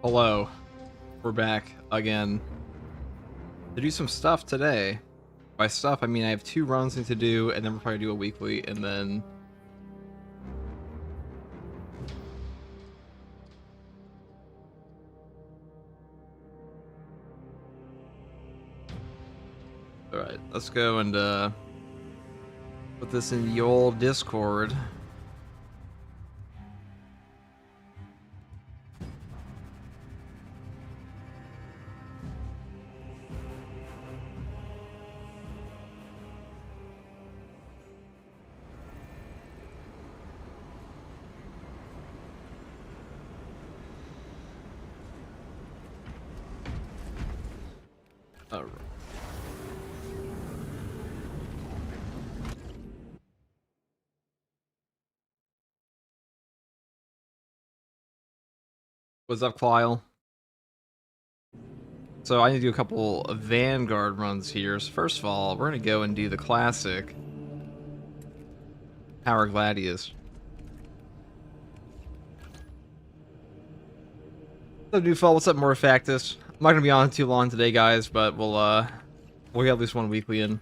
Hello, we're back again to do some stuff today. By stuff, I mean I have 2 runs to do, and then we'll probably do a weekly, and then all right, let's go and put this in the old Discord. All right. What's up, Kyle? So I need to do a couple of Vanguard runs here. So first of all, we're gonna go and do the classic Power Gladius. What's up, Newfall? What's up, Morphactus? I'm not gonna be on too long today, guys, but we'll get at least one weekly in.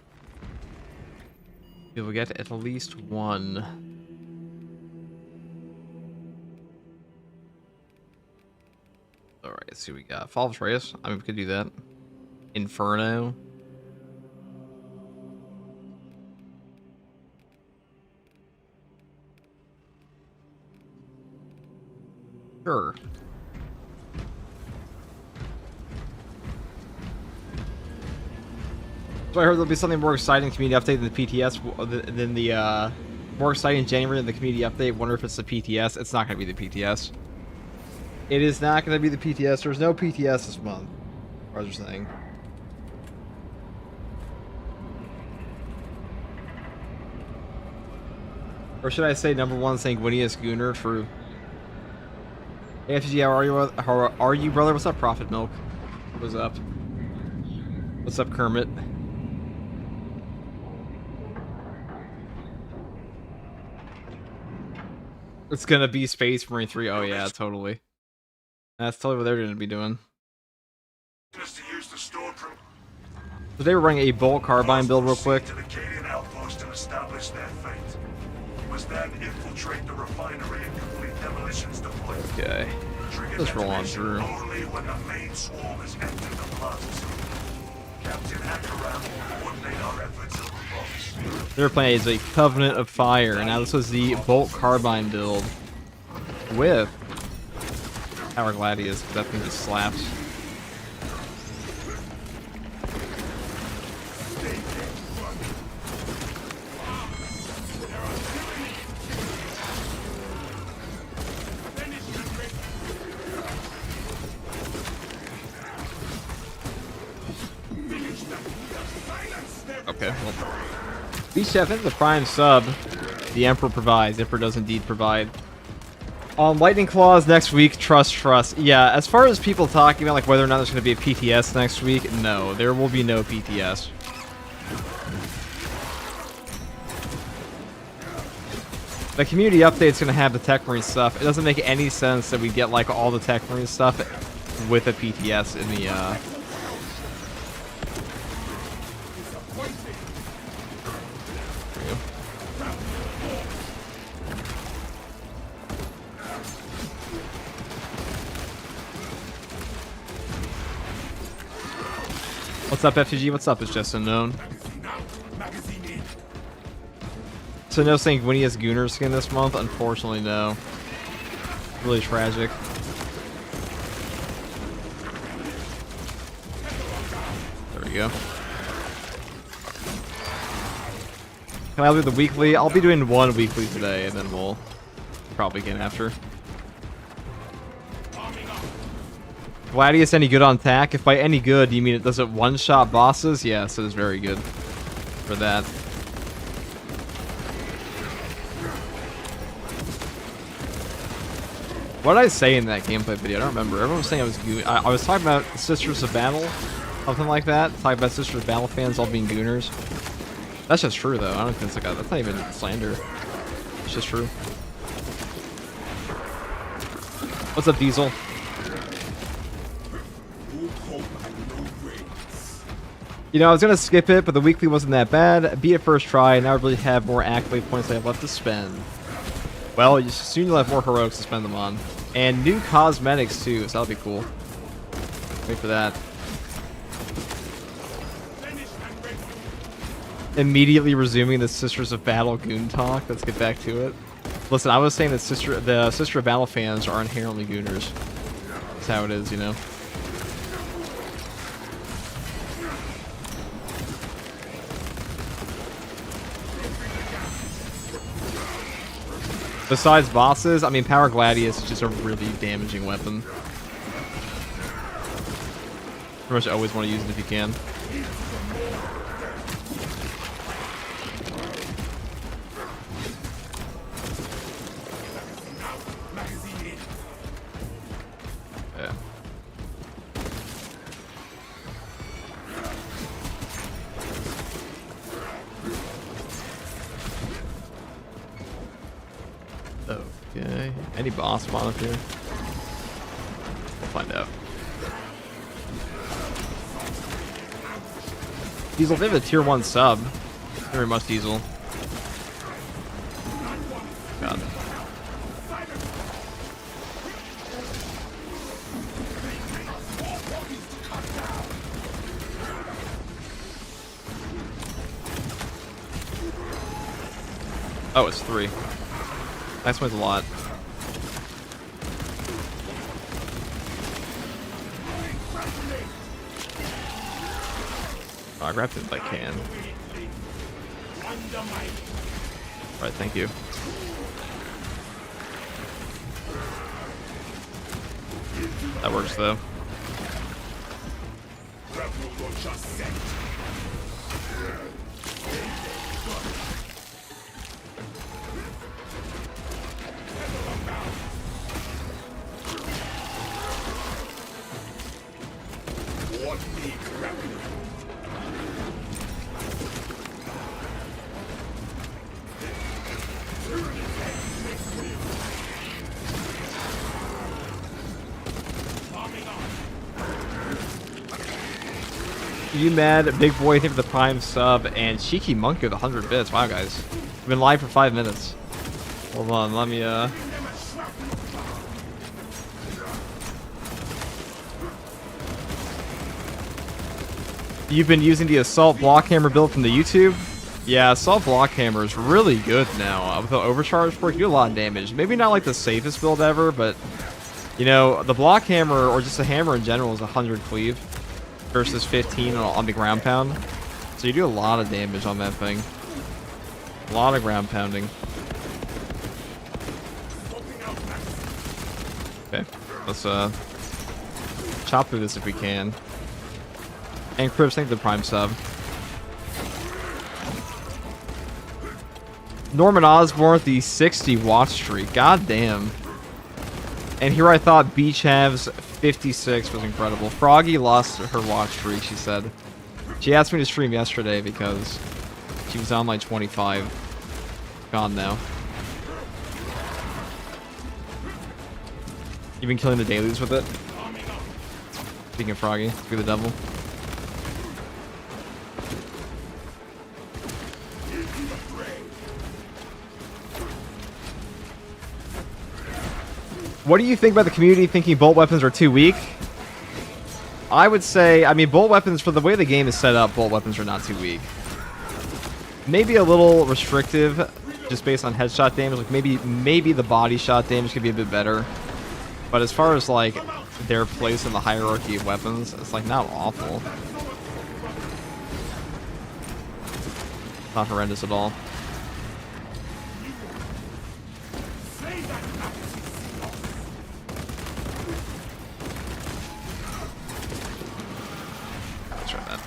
We'll get at least one. Alright, let's see what we got. Fall of Atreus. I mean, we could do that. Inferno. Sure. So I heard there'll be something more exciting community update than the PTS, than the, more exciting in January than the community update. Wonder if it's the PTS. It's not going to be the PTS. It is not going to be the PTS. There's no PTS this month. Or they're saying. Or should I say #1 Sanguinius Gooner? True. Hey, FG, how are you, brother? What's up, Prophet Milk? What's up? What's up, Kermit? It's gonna be Space Marine 3. Oh yeah, totally. That's totally what they're gonna be doing. Today we're running a bolt carbine build real quick. Okay. Let's roll on through. They're playing as a Covenant of Fire, and now this was the bolt carbine build with Power Gladius. That thing just slaps. Okay, well, Beach Chef into the Prime sub. The Emperor provides. Emperor does indeed provide. Lightning Claws next week. Trust. Yeah, as far as people talking about like whether or not there's going to be a PTS next week, no, there will be no PTS. The community update's going to have the Tech Marine stuff. It doesn't make any sense that we get like all the Tech Marine stuff with a PTS in the What's up, FTG? What's up? It's just unknown. So no Sanguinius Gooner skin this month? Unfortunately, no. Really tragic. There we go. Can I do the weekly? I'll be doing one weekly today, and then we'll probably get after. Gladius any good on attack? If by any good, you mean it does it one-shot bosses? Yes, it is very good for that. What did I say in that gameplay video? I don't remember. Everyone was saying I was I was talking about Sisters of Battle, something like that. Talking about Sisters of Battle fans all being gooners. That's just true, though. I don't think it's like that's not even slander. It's just true. What's up, Diesel? You know, I was gonna skip it, but the weekly wasn't that bad. Beat it first try, and now I really have more accolade points I have left to spend. Well, soon you'll have more heroics to spend them on. And new cosmetics, too, so that'll be cool. Wait for that. Immediately resuming the Sisters of Battle goon talk. Let's get back to it. Listen, I was saying that the Sister of Battle fans are inherently gooners. That's how it is, you know? Besides bosses, I mean, Power Gladius is just a really damaging weapon. Pretty much always want to use it if you can. Yeah. Okay. Any boss spawn up here? We'll find out. Diesel, they have a tier 1 sub. Very much Diesel. God. Oh, it's 3. That explains a lot. Oh, I grabbed it if I can. Alright, thank you. That works though. You mad? Big boy, thank you for the prime sub, and Cheeky Monk with 100 bits. Wow, guys. We've been live for 5 minutes. Hold on, let me, You've been using the Assault Blockhammer build from the YouTube? Yeah, Assault Blockhammer is really good now. With the Overcharge perk, you do a lot of damage. Maybe not like the safest build ever, but, you know, the Blockhammer, or just a hammer in general, is 100 cleave versus 15 on the ground pound. So you do a lot of damage on that thing. A lot of ground pounding. Okay, let's chop through this if we can. And Cribs, thank you for the prime sub. Norman Osborn, the 60 watch streak. God damn. And here I thought Beach Halves 56 was incredible. Froggy lost her watch streak, she said. She asked me to stream yesterday because she was on like 25. Gone now. You've been killing the dailies with it? Speaking of Froggy, be the devil. What do you think about the community thinking bolt weapons are too weak? I would say, I mean, bolt weapons, for the way the game is set up, bolt weapons are not too weak. Maybe a little restrictive, just based on headshot damage. Like maybe the body shot damage could be a bit better. But as far as like their place in the hierarchy of weapons, it's like not awful. Not horrendous at all. Let's try that.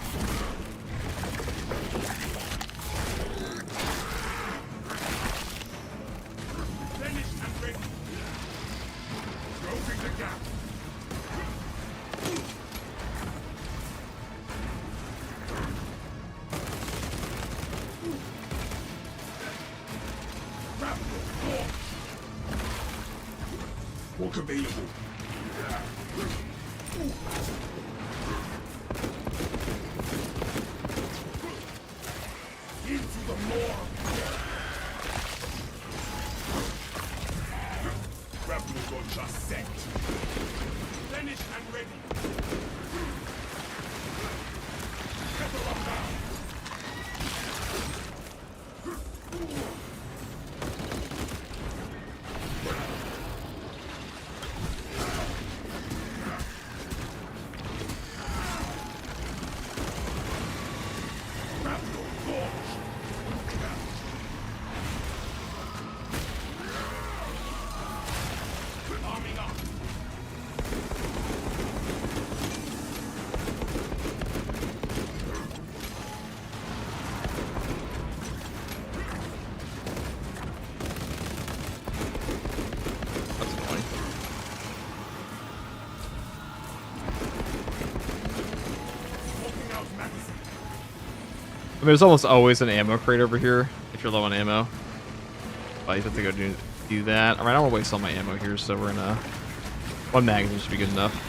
Work available. mean, there's almost always an ammo crate over here if you're low on ammo. But you have to go do that. Alright, I don't want to waste all my ammo here, so we're gonna... One magazine should be good enough.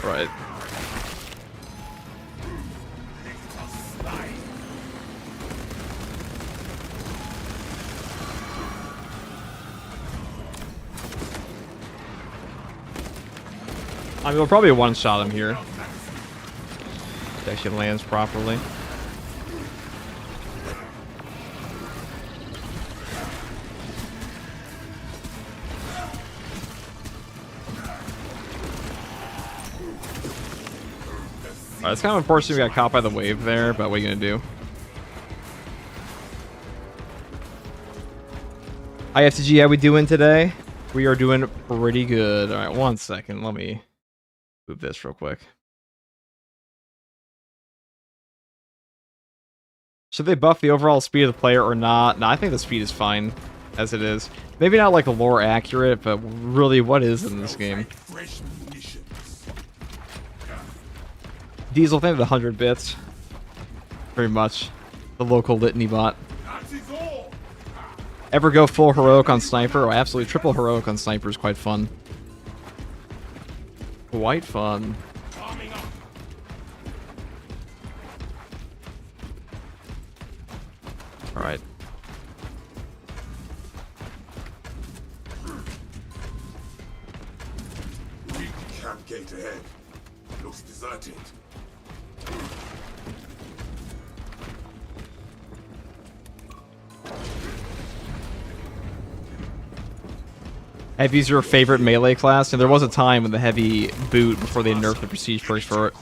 Right. I mean, we'll probably one-shot him here. If it actually lands properly. Alright, it's kind of unfortunate we got caught by the wave there, but what are you gonna do? Hi FTG, how we doing today? We are doing pretty good. Alright, 1 second. Let me move this real quick. Should they buff the overall speed of the player or not? No, I think the speed is fine as it is. Maybe not like the lore accurate, but really what is in this game? Diesel, think of the 100 bits. Pretty much. The local litany bot. Ever go full heroic on sniper? Oh, absolutely. Triple heroic on sniper is quite fun. Quite fun. Alright. Camp gate ahead. Looks deserted. Heavy's your favorite melee class, and there was a time when the heavy boot, before they nerfed the prestige perks for it,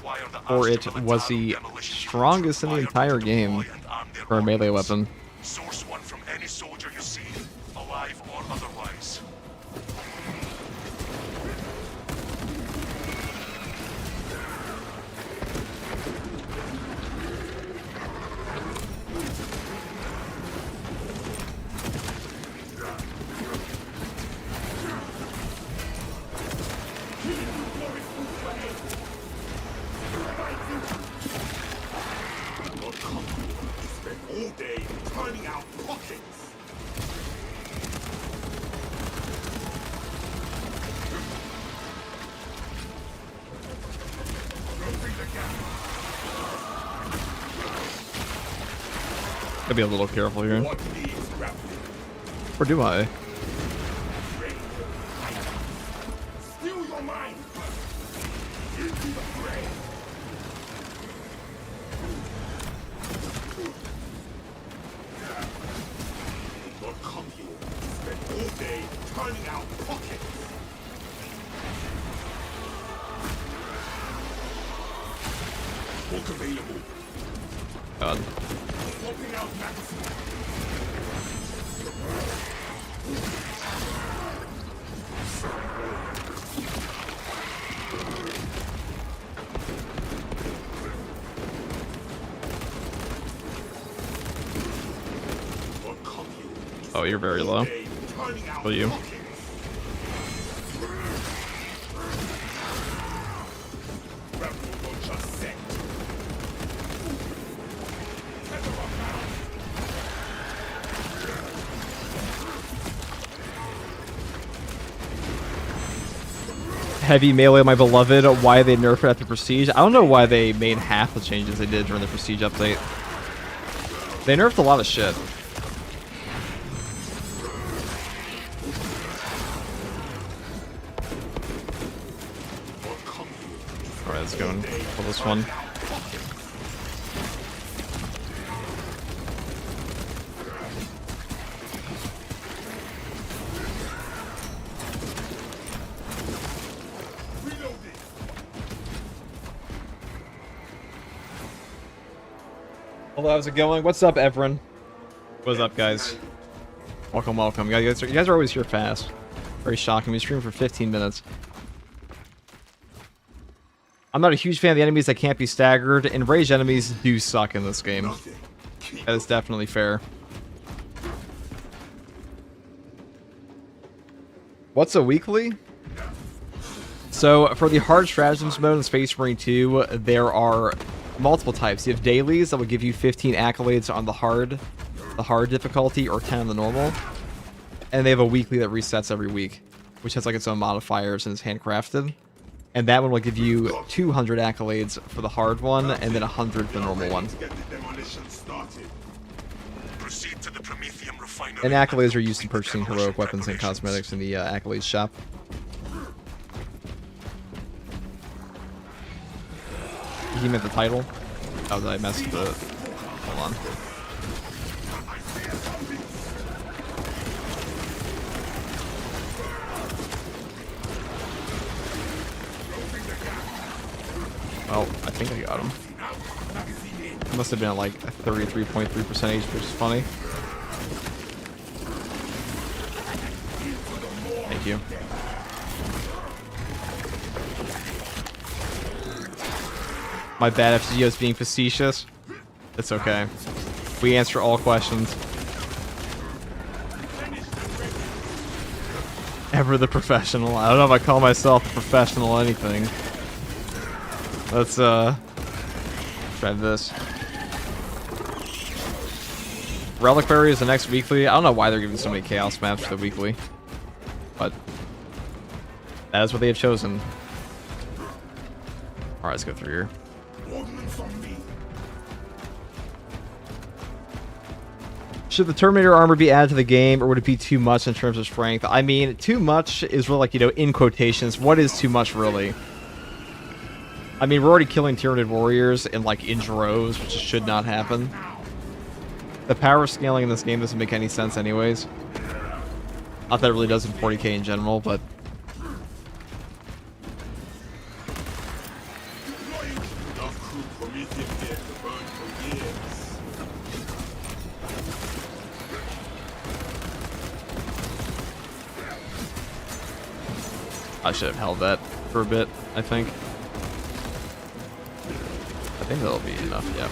was the strongest in the entire game for a melee weapon. Source one from any soldier you see, alive or otherwise. All day turning out pockets. Gotta be a little careful here. Or do I? Steal your mind. Into the fray. Lord come here. Spend all day turning out pockets. Book available. God. Swapping out magazine. Oh, you're very low. Will you? Heavy melee, my beloved. Why they nerfed it at the Prestige? I don't know why they made half the changes they did during the Prestige update. They nerfed a lot of shit. Alright, let's go and pull this one. Hello, how's it going? What's up, Everin? What's up, guys? Welcome, welcome. You guys are always here fast. Very shocking. We stream for 15 minutes. I'm not a huge fan of the enemies that can't be staggered, and ranged enemies do suck in this game. That is definitely fair. What's a weekly? So, for the hard stratagems mode in Space Marine 2, there are multiple types. You have dailies that will give you 15 accolades on the hard difficulty, or 10 on the normal. And they have a weekly that resets every week, which has like its own modifiers and is handcrafted. And that one will give you 200 accolades for the hard one, and then 100 for the normal one. And accolades are used in purchasing heroic weapons and cosmetics in the accolades shop. He meant the title. Oh, did I mess the... Hold on. Well, I think I got him. It must have been at like a 33.3% HP, which is funny. Thank you. My bad if Gio's being facetious. It's okay. We answer all questions. Ever the professional. I don't know if I call myself a professional anything. Let's try this. Reliquary is the next weekly. I don't know why they're giving so many chaos maps for the weekly, but that is what they have chosen. All right, let's go through here. Should the Terminator armor be added to the game, or would it be too much in terms of strength? I mean, too much is really like, you know, in quotations. What is too much, really? I mean, we're already killing Tyranid warriors in droves, which should not happen. The power scaling in this game doesn't make any sense anyways. Not that it really does in 40k in general, but... I should have held that for a bit, I think. I think that'll be enough, yeah.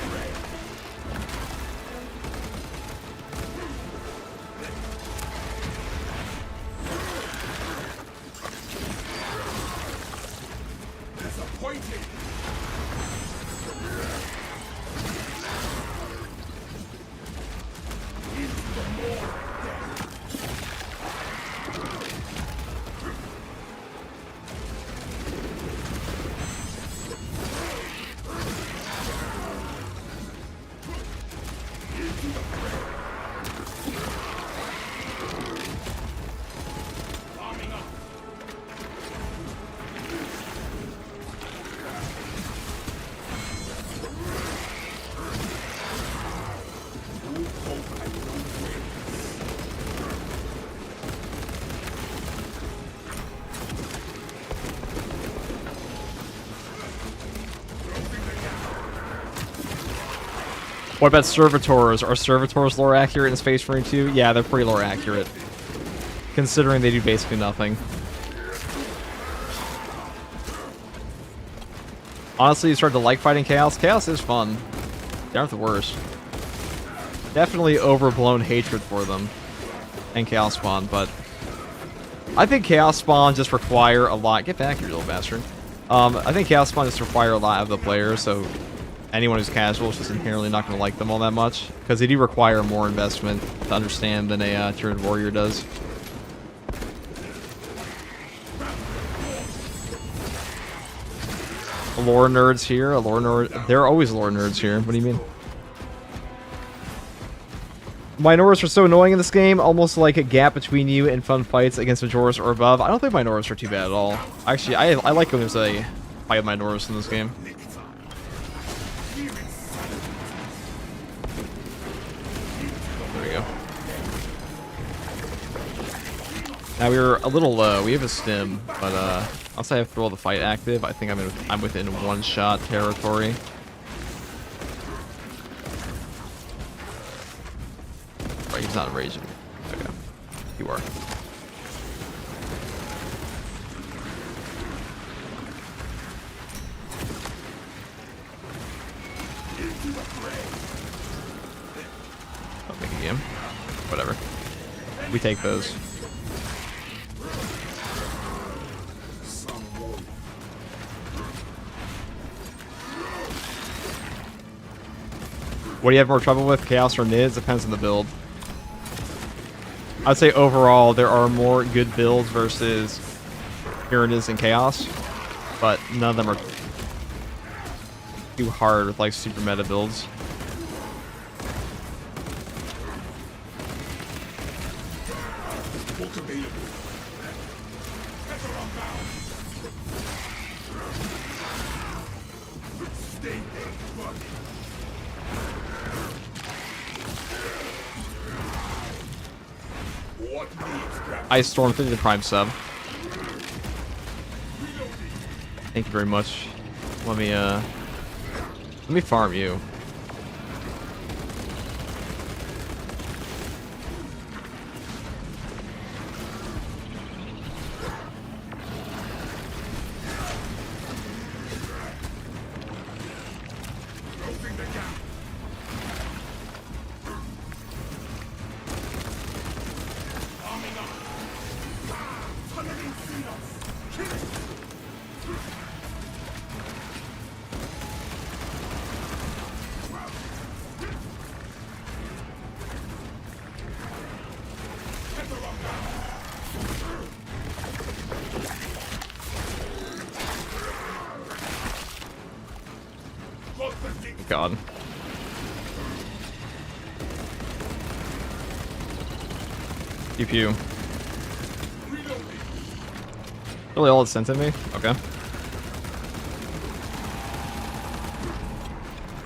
What about servitors? Are servitors lore accurate in Space Marine 2? Yeah, they're pretty lore accurate, considering they do basically nothing. Honestly, you start to like fighting Chaos. Chaos is fun. They aren't the worst. Definitely overblown hatred for them and Chaos Spawn, but I think Chaos Spawn just require a lot. Get back here, you little bastard. I think Chaos Spawn just require a lot of the player, so anyone who's casual is just inherently not going to like them all that much, because they do require more investment to understand than a Tyranid warrior does. lore nerds here. A lore nerd. There are always lore nerds here. What do you mean? Minoris are so annoying in this game, almost like a gap between you and fun fights against Majoris or above. I don't think Minoris are too bad at all. Actually, I like when there's a fight with Minoris in this game. There we go. Now we're a little low. We have a stim, but once I have Thrill of the Fight active, I think I'm within one-shot territory. Right, he's not raging. Okay, you are. Don't make a game. Whatever. We take those. What do you have more trouble with, Chaos or Nids? Depends on the build. I'd say overall there are more good builds versus Tyranids and Chaos, but none of them are too hard with like super meta builds. Ice Storm through the Prime sub. Thank you very much. Let me farm you. God. Pew pew. Really all it's sent to me? Okay.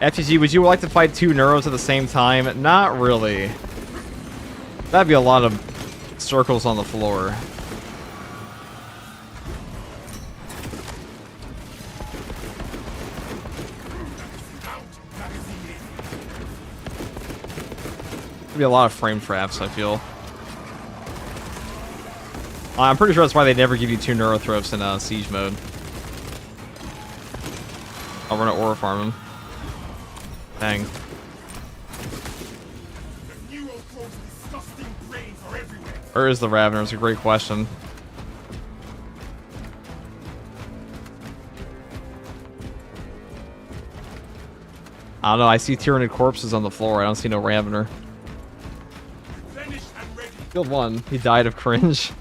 FTG, would you like to fight two Neuros at the same time? Not really. That'd be a lot of circles on the floor. Be a lot of frame traps, I feel. I'm pretty sure that's why they never give you two Neurothropes in siege mode. I'll run an Aura farm him. Dang. Where is the Ravener? It's a great question. I don't know, I see Tyranid corpses on the floor. I don't see no Ravener. Killed one. He died of cringe.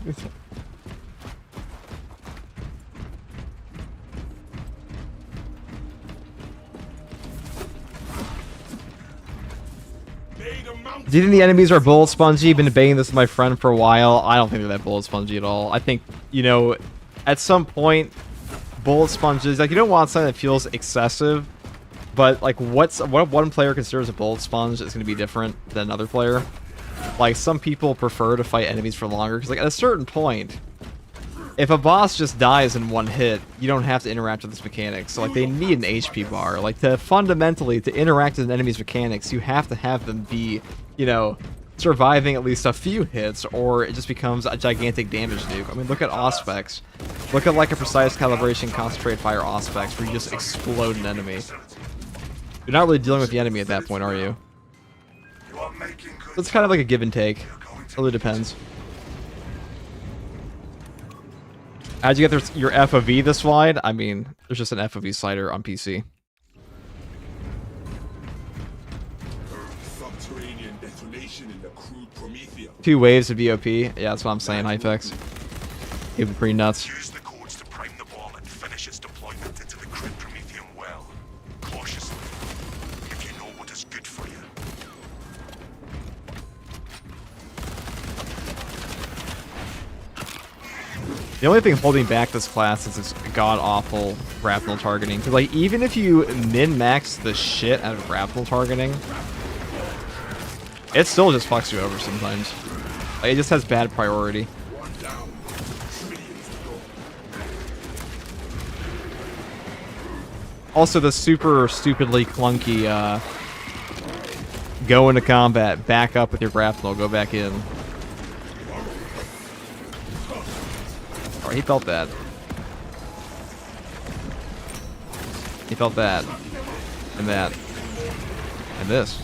Do you think the enemies are bullet spongy? Been debating this with my friend for a while. I don't think they're that bullet spongy at all. I think, you know, at some point, bullet sponges, like, you don't want something that feels excessive, but like what one player considers a bullet sponge is going to be different than another player. Like, some people prefer to fight enemies for longer, because like at a certain point, if a boss just dies in one hit, you don't have to interact with its mechanics. So like they need an HP bar. Like to fundamentally to interact with an enemy's mechanics, you have to have them be, you know, surviving at least a few hits, or it just becomes a gigantic damage nuke. I mean, look at Auspex. Look at like a precise calibration concentrate fire Auspex where you just explode an enemy. You're not really dealing with the enemy at that point, are you? It's kind of like a give and take. It really depends. How'd you get your FOV this wide? I mean, there's just an FOV slider on PC. Two waves of VOP. Yeah, that's what I'm saying, Hypex. It would be pretty nuts. Use the codes to prime the bomb and finish its deployment into the crude Prometheus. The only thing holding back this class is its god-awful grapnel targeting. Because, like, even if you min-max the shit out of grapnel targeting, it still just fucks you over sometimes. Like, it just has bad priority. Also, the super stupidly clunky, go into combat, back up with your grapnel, go back in. Alright, he felt that. He felt that. And that. And this.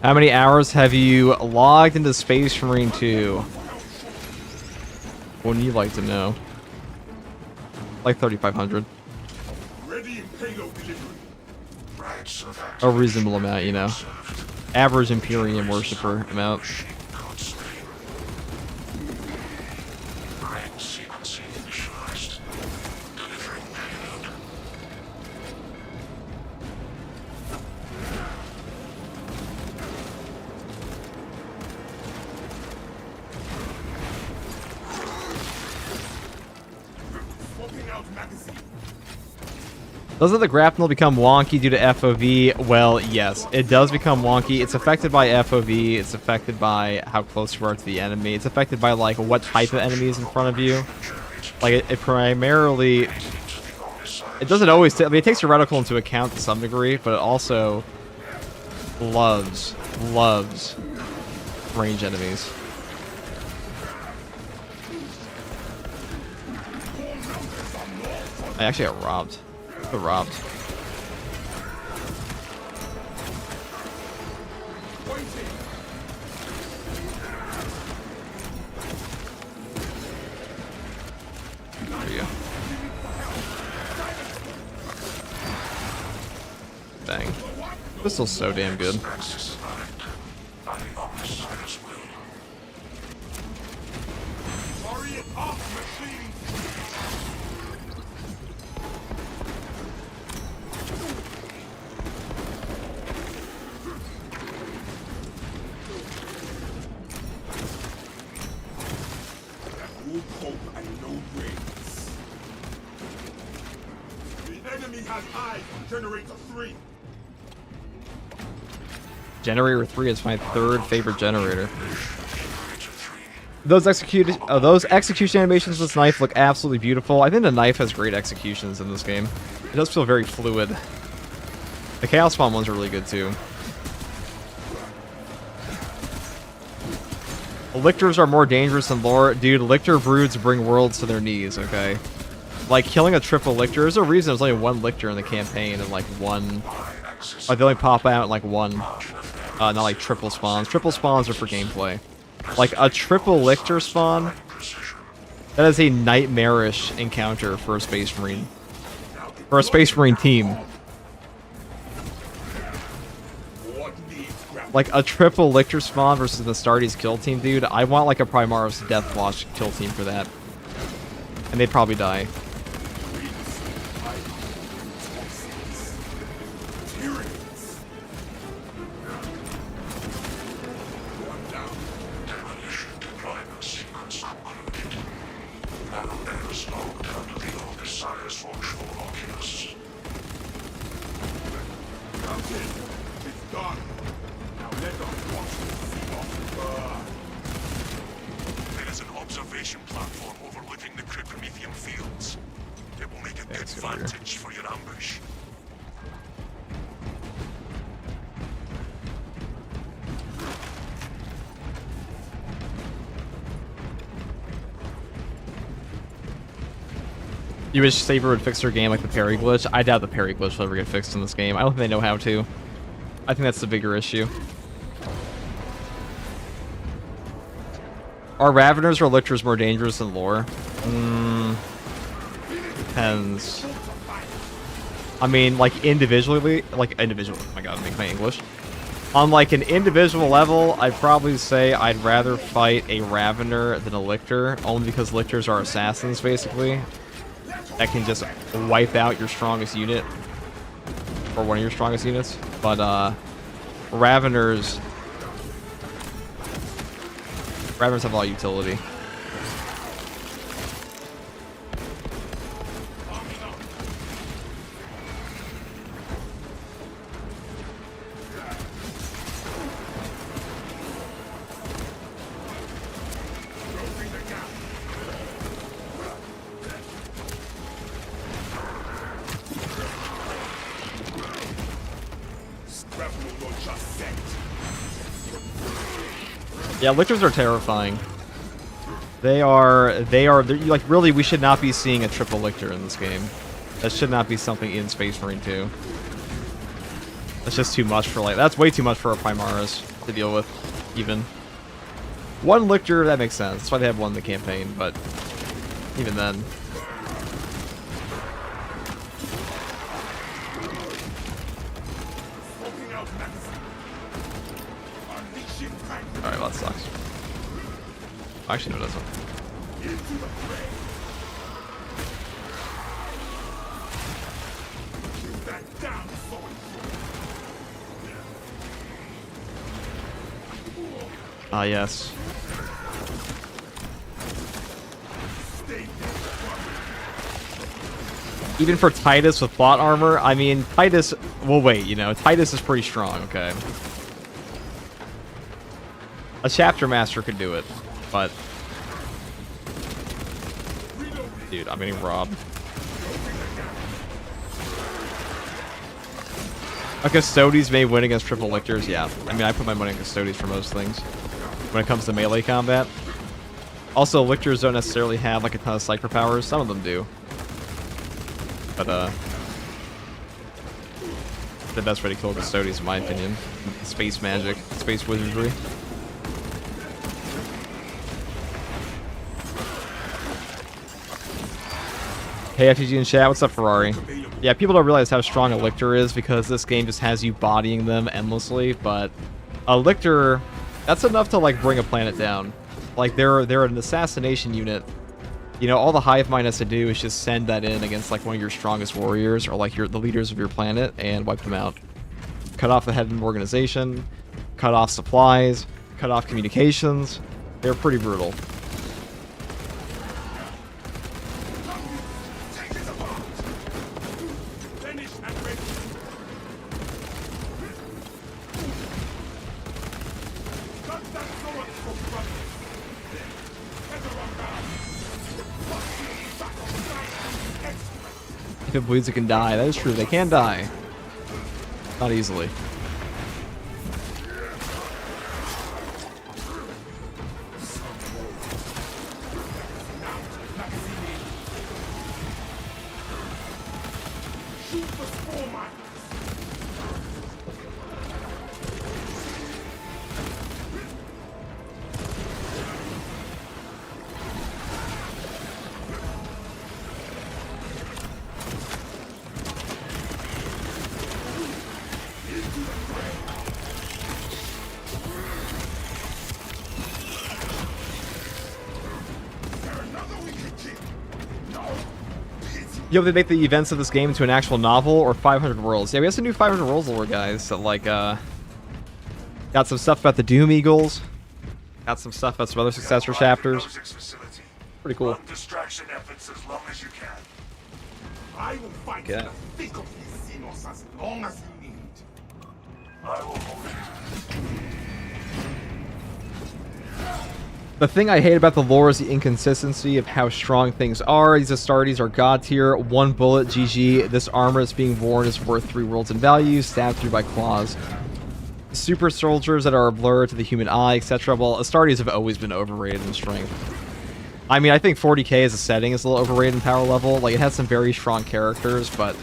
How many hours have you logged into Space Marine 2? Wouldn't you like to know? Like 3,500. A reasonable amount, you know. Average Imperium worshiper amount. Doesn't the grapnel become wonky due to FOV? Well, yes, it does become wonky. It's affected by FOV. It's affected by how close you are to the enemy. It's affected by, like, what type of enemy is in front of you. Like, it primarily... It doesn't always... I mean, it takes your reticle into account to some degree, but it also loves range enemies. I actually got robbed. I got robbed. There you go. Bang. Pistol's so damn good. Generator 3. Generator 3 is my third favorite generator. Those execution animations with this knife look absolutely beautiful. I think the knife has great executions in this game. It does feel very fluid. The Chaos Spawn ones are really good too. Lictors are more dangerous than lore. Dude, Lictor broods bring worlds to their knees, okay? Like, killing a triple Lictor, there's a reason there's only one Lictor in the campaign and, like, one... Like, they only pop out in, like, one. Not, like, triple spawns. Triple spawns are for gameplay. Like, a triple Lictor spawn... That is a nightmarish encounter for a Space Marine. For a Space Marine team. Like, a triple Lictor spawn versus the Astartes kill team, dude. I want, like, a Primaris Deathwatch kill team for that. And they'd probably die. You wish Saber would fix their game like the parry glitch? I doubt the parry glitch will ever get fixed in this game. I don't think they know how to. I think that's the bigger issue. Are Raveners or Lictors more dangerous than lore? Depends. I mean, like, individually, oh my god, make my English. On like an individual level, I'd probably say I'd rather fight a Ravener than a Lictor, only because Lictors are assassins, basically. That can just wipe out your strongest unit, or one of your strongest units. But Raveners have a lot of utility. Yeah, Lictors are terrifying. They're like, really, we should not be seeing a triple Lictor in this game. That should not be something in Space Marine 2. That's just too much for, like, that's way too much for a Primaris to deal with, even. One Lictor, that makes sense. That's why they have one in the campaign, but even then. Alright, well, that sucks. Actually, no, it doesn't. Ah, yes. Even for Titus with plot armor, I mean, Titus... Well, wait, you know, Titus is pretty strong, okay? A Chapter Master could do it, but... Dude, I'm getting robbed. A Custodes may win against triple Lictors, yeah. I mean, I put my money on Custodes for most things. When it comes to melee combat. Also, Lictors don't necessarily have, like, a ton of Cypher powers. Some of them do. But, the best way to kill Custodes, in my opinion. Space magic, space wizardry. Hey, FTG in chat, what's up, Ferrari? Yeah, people don't realize how strong a Lictor is because this game just has you bodying them endlessly, but a Lictor, that's enough to, like, bring a planet down. Like, they're an assassination unit. You know, all the hive mind has to do is just send that in against, like, one of your strongest warriors, or, like, the leaders of your planet, and wipe them out. Cut off the head of an organization, cut off supplies, cut off communications. They're pretty brutal. If it bleeds, it can die. That is true. They can die. Not easily. Yo, they make the events of this game into an actual novel or 500 worlds. Yeah, we have some new 500 worlds lore, guys. That, like, got some stuff about the Doom Eagles. Got some stuff about some other successor chapters. Pretty cool. Distraction efforts as long as you can. I will fight Okay. the thick of his sinos as long as you need. I will hold it. The thing I hate about the lore is the inconsistency of how strong things are. These Astartes are god tier, 1 bullet, GG. This armor that's being worn is worth 3 worlds in value, stabbed through by claws. Super soldiers that are a blur to the human eye, etc. Well, Astartes have always been overrated in strength. I mean, I think 40k as a setting is a little overrated in power level. Like, it has some very strong characters, but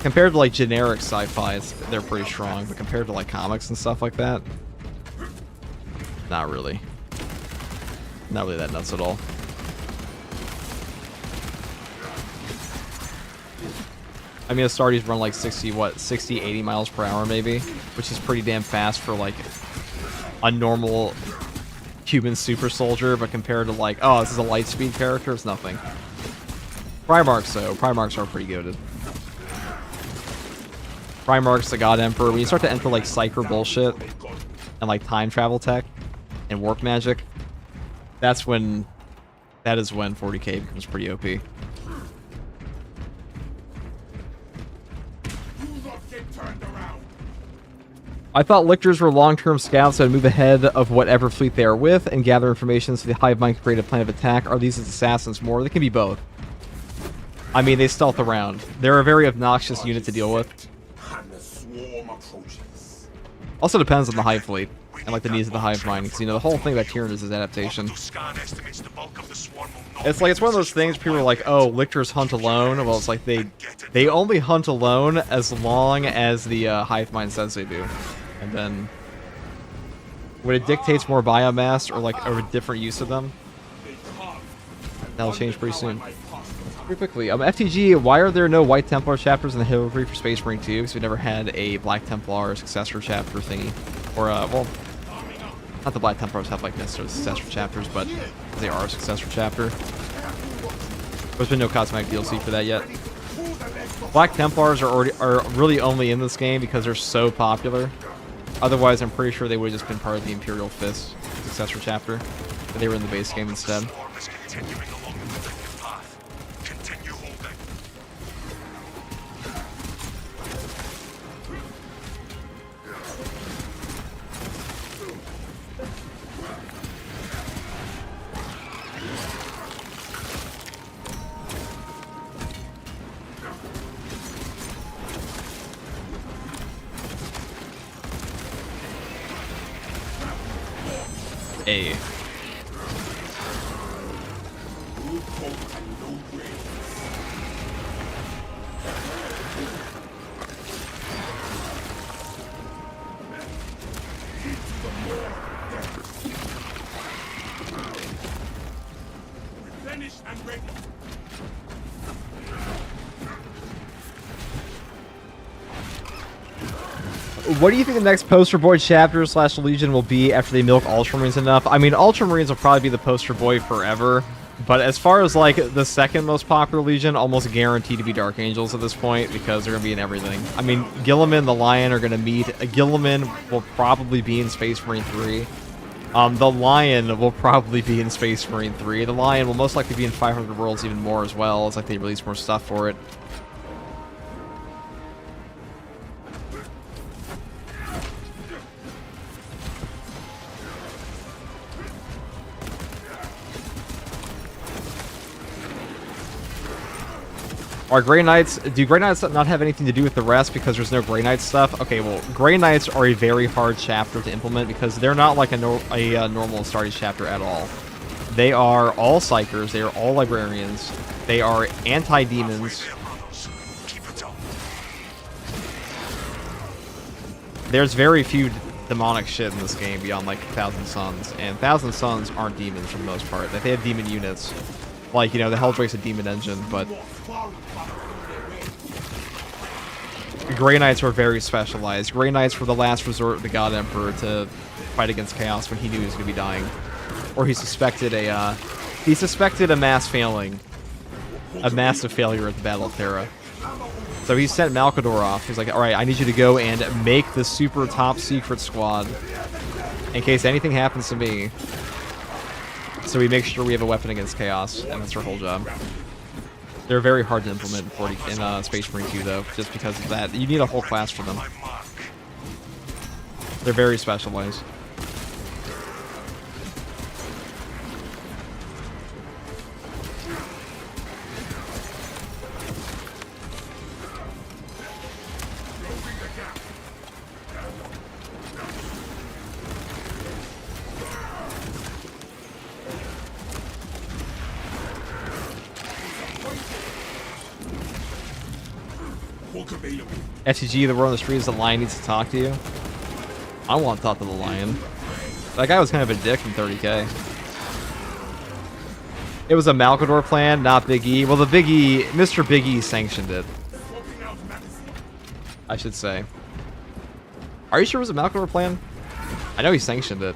compared to, like, generic sci-fi, they're pretty strong. But compared to, like, comics and stuff like that, not really. Not really that nuts at all. I mean, Astartes run like 60, 80 miles per hour maybe, which is pretty damn fast for like a normal human super soldier, but compared to like, oh, this is a light speed character, it's nothing. Primarchs though, Primarchs are pretty good. Primarch's the God Emperor. When you start to enter like Psyker bullshit and like time travel tech and warp magic, that is when 40k becomes pretty OP. I thought lictors were long-term scouts that would move ahead of whatever fleet they are with and gather information so the hive mind can create a plan of attack. Are these as assassins more? They can be both. I mean, they stealth around. They're a very obnoxious unit to deal with. Also depends on the hive fleet and like the needs of the hive mind, because you know the whole thing about Tyranid is adaptation. It's like, it's one of those things people are like, oh, lictors hunt alone. Well, it's like they only hunt alone as long as the hive mind says they do. And then when it dictates more biomass or like a different use of them, that'll change pretty soon. Pretty quickly, FTG, why are there no White Templar chapters in the Heraldry for Space Marine 2? Because we never had a Black Templar successor chapter thingy. Or, well, not the Black Templars have like necessarily successor chapters, but they are a successor chapter. There's been no cosmetic DLC for that yet. Black Templars are really only in this game because they're so popular. Otherwise, I'm pretty sure they would have just been part of the Imperial Fist successor chapter, but they were in the base game instead. A. What do you think the next poster boy chapter / Legion will be after they milk Ultramarines enough? I mean, Ultramarines will probably be the poster boy forever, but as far as like the second most popular Legion, almost guaranteed to be Dark Angels at this point because they're going to be in everything. I mean, Guilliman the Lion are going to meet. Guilliman will probably be in Space Marine 3. The Lion will probably be in Space Marine 3. The Lion will most likely be in 500 Worlds even more as well. It's like they release more stuff for it. Are Grey Knights... Do Grey Knights not have anything to do with the rest because there's no Grey Knight stuff? Okay, well, Grey Knights are a very hard chapter to implement because they're not like a normal Astartes chapter at all. They are all Psychers. They are all Librarians. They are anti-demons. There's very few demonic shit in this game beyond like Thousand Suns. And Thousand Suns aren't demons for the most part. They have demon units. Like, you know, the Helldrake's a demon engine, but... Grey Knights were very specialized. Grey Knights were the last resort of the God Emperor to fight against Chaos when he knew he was going to be dying. Or he suspected a mass failing. A massive failure at the Battle of Terra. So he sent Malkador off. He's like, alright, I need you to go and make the super top secret squad in case anything happens to me. So we make sure we have a weapon against Chaos, and that's our whole job. They're very hard to implement in Space Marine 2, though, just because of that. You need a whole class for them. They're very specialized. FTG, the word on the street is the Lion needs to talk to you. I want to talk to the Lion. That guy was kind of a dick in 30k. It was a Malkador plan, not Big E. Well, the Big E, Mr. Big E sanctioned it. I should say. Are you sure it was a Malcador plan? I know he sanctioned it.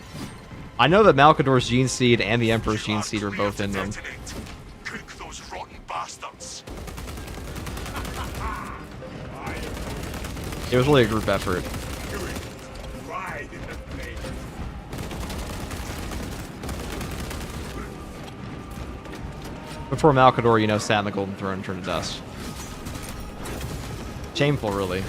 I know that Malcador's Gene Seed and the Emperor's Gene Seed were both in them. Cook those rotten bastards. It was really a group effort. Ride in the flame. Before Malcador, you know, sat on the Golden Throne and turned to dust. Shameful, really.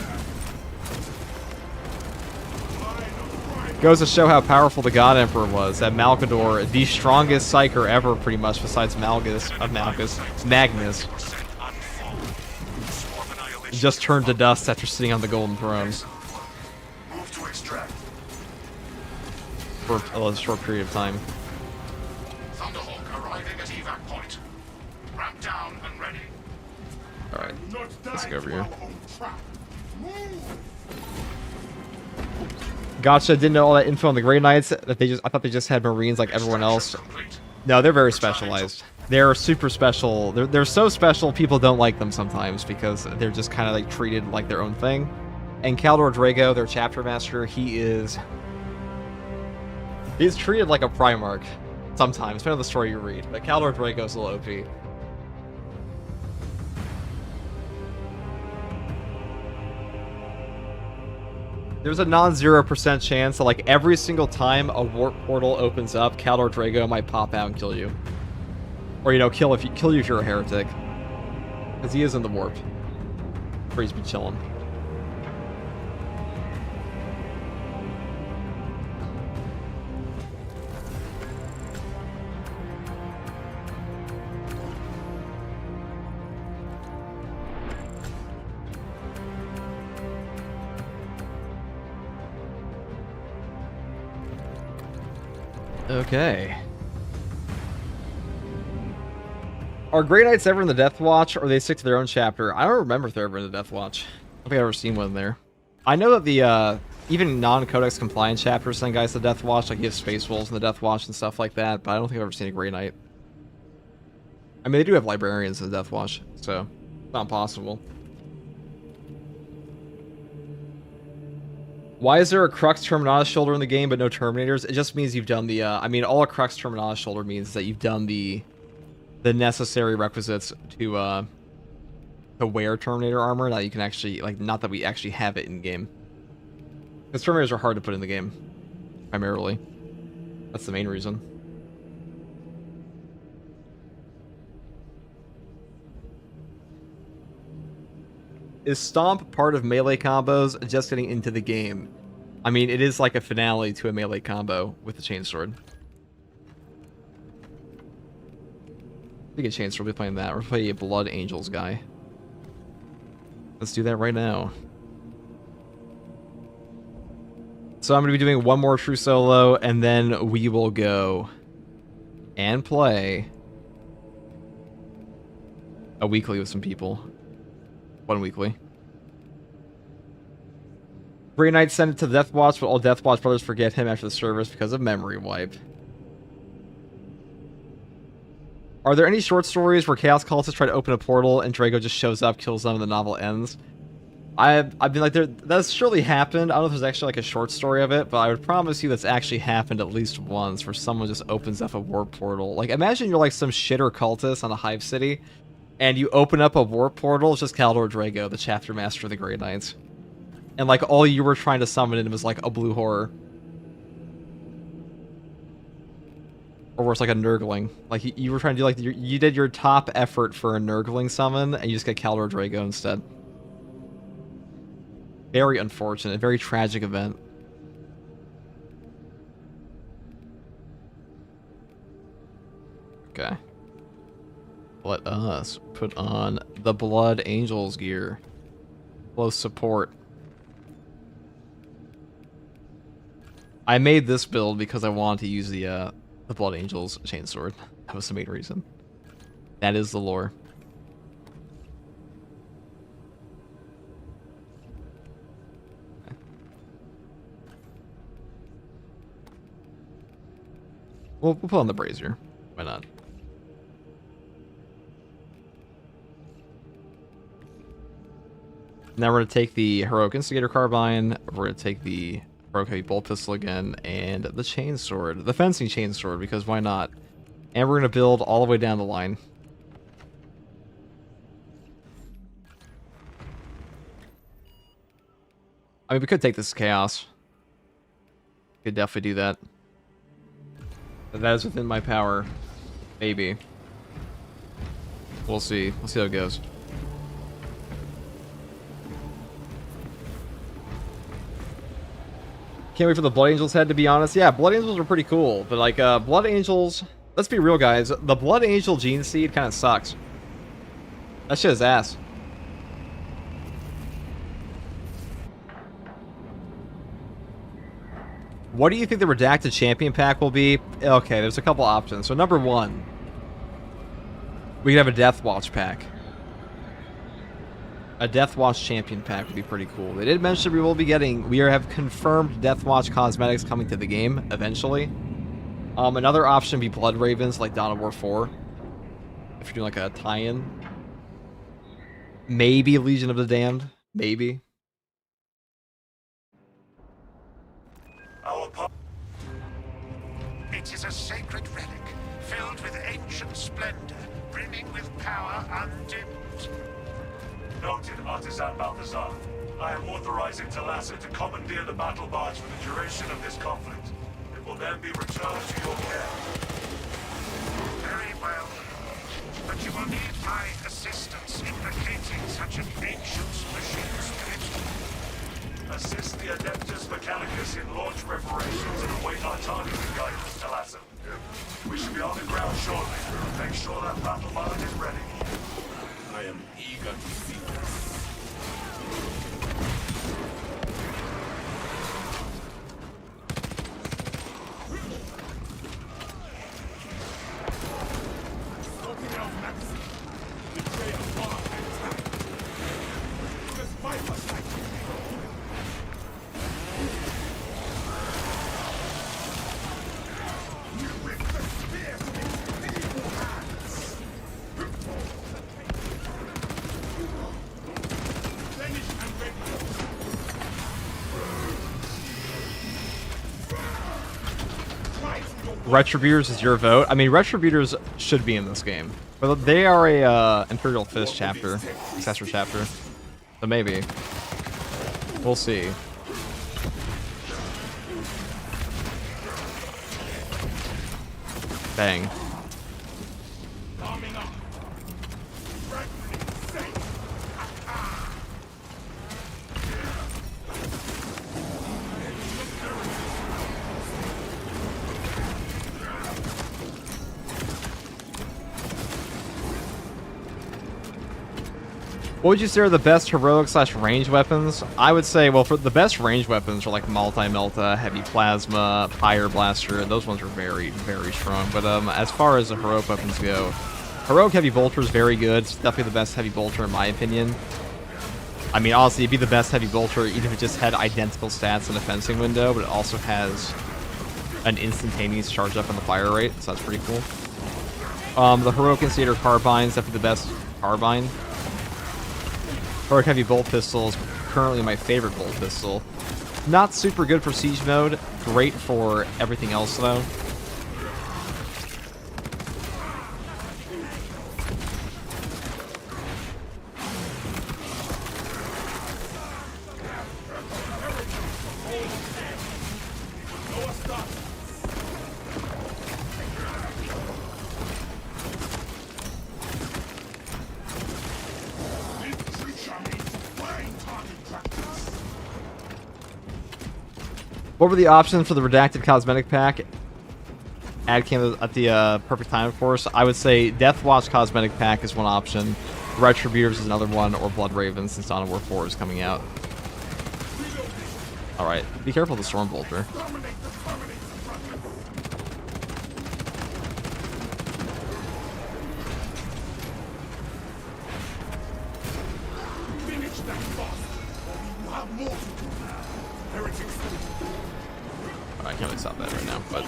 Goes to show how powerful the God Emperor was. That Malcador, the strongest Psyker ever, pretty much, besides Magnus, just turned to dust after sitting on the Golden Throne Move to extract. for a short period of time. Thunderhawk arriving at evac point. Ramp down and ready. All right, let's go over here. Gotcha. Didn't know all that info on the Grey Knights. That I thought they just had Marines like everyone else. No, they're very specialized. They're super special. They're so special people don't like them sometimes because they're just kind of like treated like their own thing. And Caldor Drago, their chapter master, he's treated like a Primarch sometimes, depending on the story you read. But Caldor Drago's a little OP. There's a non-0% chance that, like, every single time a warp portal opens up, Caldor Drago might pop out and kill you. Or, you know, kill you if you're a heretic. Because he is in the warp. Where he's been chilling. Okay. Are Grey Knights ever in the Death Watch, or they stick to their own chapter? I don't remember if they're ever in the Death Watch. I don't think I've ever seen one there. I know that the, even non-Codex compliant chapters send guys to the Death Watch, like you have Space Wolves in the Death Watch and stuff like that, but I don't think I've ever seen a Grey Knight. I mean, they do have Librarians in the Death Watch, so it's not possible. Why is there a Crux Terminatus shoulder in the game but no Terminators? It just means you've done the, I mean, all a Crux Terminatus shoulder means is that you've done the necessary requisites to wear Terminator armor. Now you can actually, like, not that we actually have it in game. Because Terminators are hard to put in the game, primarily. That's the main reason. Is Stomp part of melee combos just getting into the game? I mean, it is like a finale to a melee combo with the Chainsword. We get Chainsword, we'll be playing that. We're playing a Blood Angels guy. Let's do that right now. So I'm going to be doing one more true solo, and then we will go and play a weekly with some people. One weekly. Grey Knight sent it to the Death Watch, but all Death Watch brothers forget him after the service because of memory wipe. Are there any short stories where Chaos Cultists try to open a portal and Drago just shows up, kills them, and the novel ends? I've been like, that's surely happened. I don't know if there's actually like a short story of it, but I would promise you that's actually happened at least once, where someone just opens up a warp portal. Like, imagine you're like some shitter cultist on a hive city, and you open up a warp portal. It's just Caldor Drago, the chapter master of the Grey Knights, and like all you were trying to summon in was like a blue horror, or worse, like a Nurgling. Like you were trying to do like you did your top effort for a Nurgling summon, and you just get Caldor Drago instead. Very unfortunate, very tragic event. Okay. Let us put on the Blood Angels gear. Close support. I made this build because I wanted to use the Blood Angels chainsword. That was the main reason. That is the lore. We'll put on the brazier. Why not? Now we're going to take the Heroic Instigator Carbine, we're going to take the Heroic Heavy Bolt Pistol again, and the Chainsword, the Fencing Chainsword, because why not? And we're going to build all the way down the line. I mean, we could take this as Chaos. Could definitely do that. But that is within my power. Maybe. We'll see. We'll see how it goes. Can't wait for the Blood Angels head, to be honest. Yeah, Blood Angels are pretty cool. But, like, Blood Angels... Let's be real, guys. The Blood Angel Gene Seed kind of sucks. That shit is ass. What do you think the Redacted Champion Pack will be? Okay, there's a couple options. So, number one, we could have a Death Watch pack. A Death Watch Champion pack would be pretty cool. They did mention we have confirmed Death Watch cosmetics coming to the game eventually. Another option would be Blood Ravens, like Dawn of War 4. If you're doing like a tie-in. Maybe Legion of the Damned. Maybe. It is a sacred relic, filled with ancient splendor, brimming with power undimmed. Noted, Artisan Balthazar. I am authorizing Talassa to commandeer the battle barge for the duration of this conflict. It will then be returned to your care. Very well. But you will need my assistance in locating such an ancient machine spirit. Assist the Adeptus Mechanicus in launch preparations and await our targeting guidance, Talassa. We should be on the ground shortly. Make sure that battle barge is ready. I am eager to see this. Sorting out Maxi. Betray a bar and attack. This fight was like you with the spear in evil hands. Finish and ready. Retributors is your vote. I mean, Retributors should be in this game. But they are a Imperial Fist chapter. Successor chapter. So maybe. We'll see. Bang. Coming up. Fragment safe. What would you say are the best heroic / range weapons? I would say, well, for the best range weapons are like Multi-Melta, Heavy Plasma, Pyre Blaster. Those ones are very, very strong. But as far as the heroic weapons go, Heroic Heavy Bolter is very good. It's definitely the best Heavy Bolter in my opinion. I mean, honestly, it'd be the best Heavy Bolter even if it just had identical stats in the fencing window, but it also has an instantaneous charge up on the fire rate, so that's pretty cool. The Heroic Instigator Carbine is definitely the best carbine. Heroic Heavy Bolt Pistol is currently my favorite bolt pistol. Not super good for siege mode, great for everything else though. What were the options for the Redacted Cosmetic Pack? Ad came at the perfect time, of course. I would say Death Watch Cosmetic Pack is one option. Retributors is another one, or Blood Ravens since Dawn of War 4 is coming out. Alright, be careful of the Storm Bolter. I can't really stop that right now, but...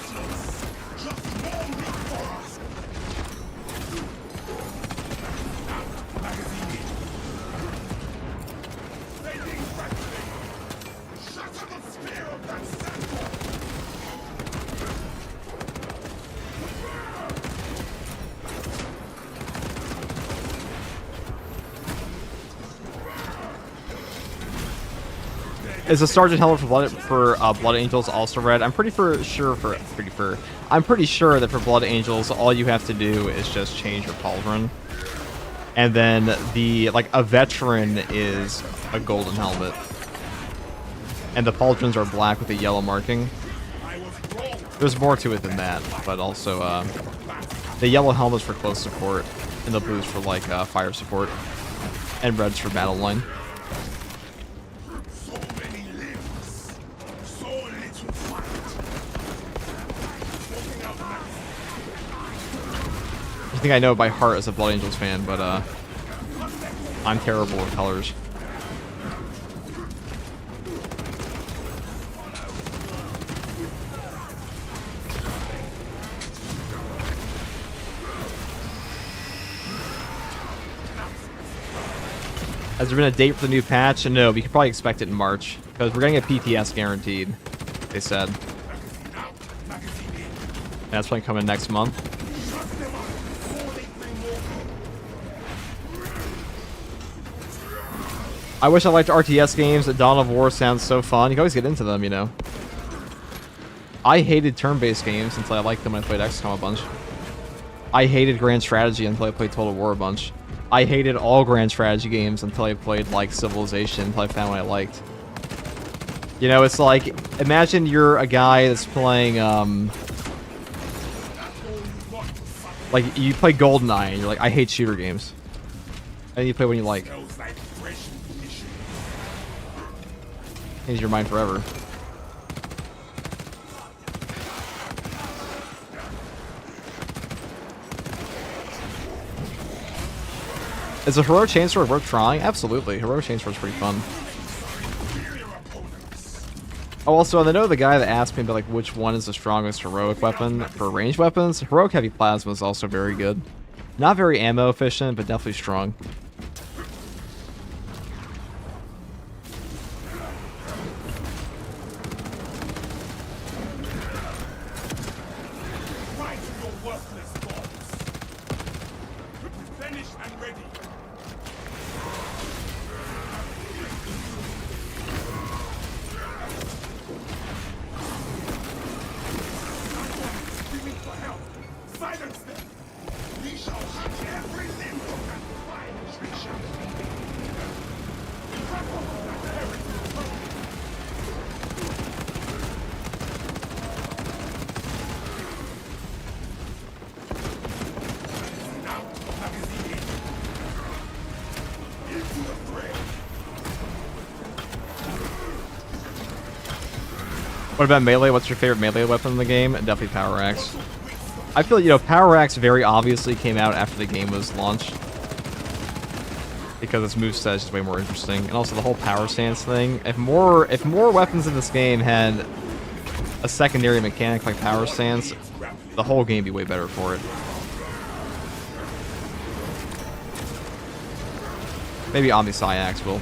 Is a Sergeant helmet for Blood Angels also red? I'm pretty sure that for Blood Angels, all you have to do is just change your pauldron, and then a veteran is a golden helmet, and the pauldrons are black with a yellow marking. There's more to it than that, but also the yellow helmet's for close support, and the blue's for like fire support, and red's for battle line. I think I know it by heart as a Blood Angels fan, but I'm terrible with colors. Has there been a date for the new patch? No, we can probably expect it in March, because we're getting a PTS guaranteed, they said. And that's probably coming next month. I wish I liked RTS games. Dawn of War sounds so fun. You can always get into them, you know. I hated turn-based games until I liked them when I played XCOM a bunch. I hated Grand Strategy until I played Total War a bunch. I hated all Grand Strategy games until I played, like, Civilization, until I found what I liked. You know, it's like, imagine you're a guy that's playing, like, you play GoldenEye, and you're like, I hate shooter games. And you play when you like. Change your mind forever. Is a Heroic Chainsword worth trying? Absolutely. Heroic Chainsword's pretty fun. Oh, also, I know the guy that asked me about like which one is the strongest heroic weapon for ranged weapons. Heroic Heavy Plasma is also very good. Not very ammo efficient, but definitely strong. What about melee? What's your favorite melee weapon in the game? Definitely Power Axe. I feel, you know, Power Axe very obviously came out after the game was launched, because its moveset is just way more interesting. And also the whole power stance thing. If more weapons in this game had a secondary mechanic like power stance, the whole game would be way better for it. Maybe Omni-Psi Axe will.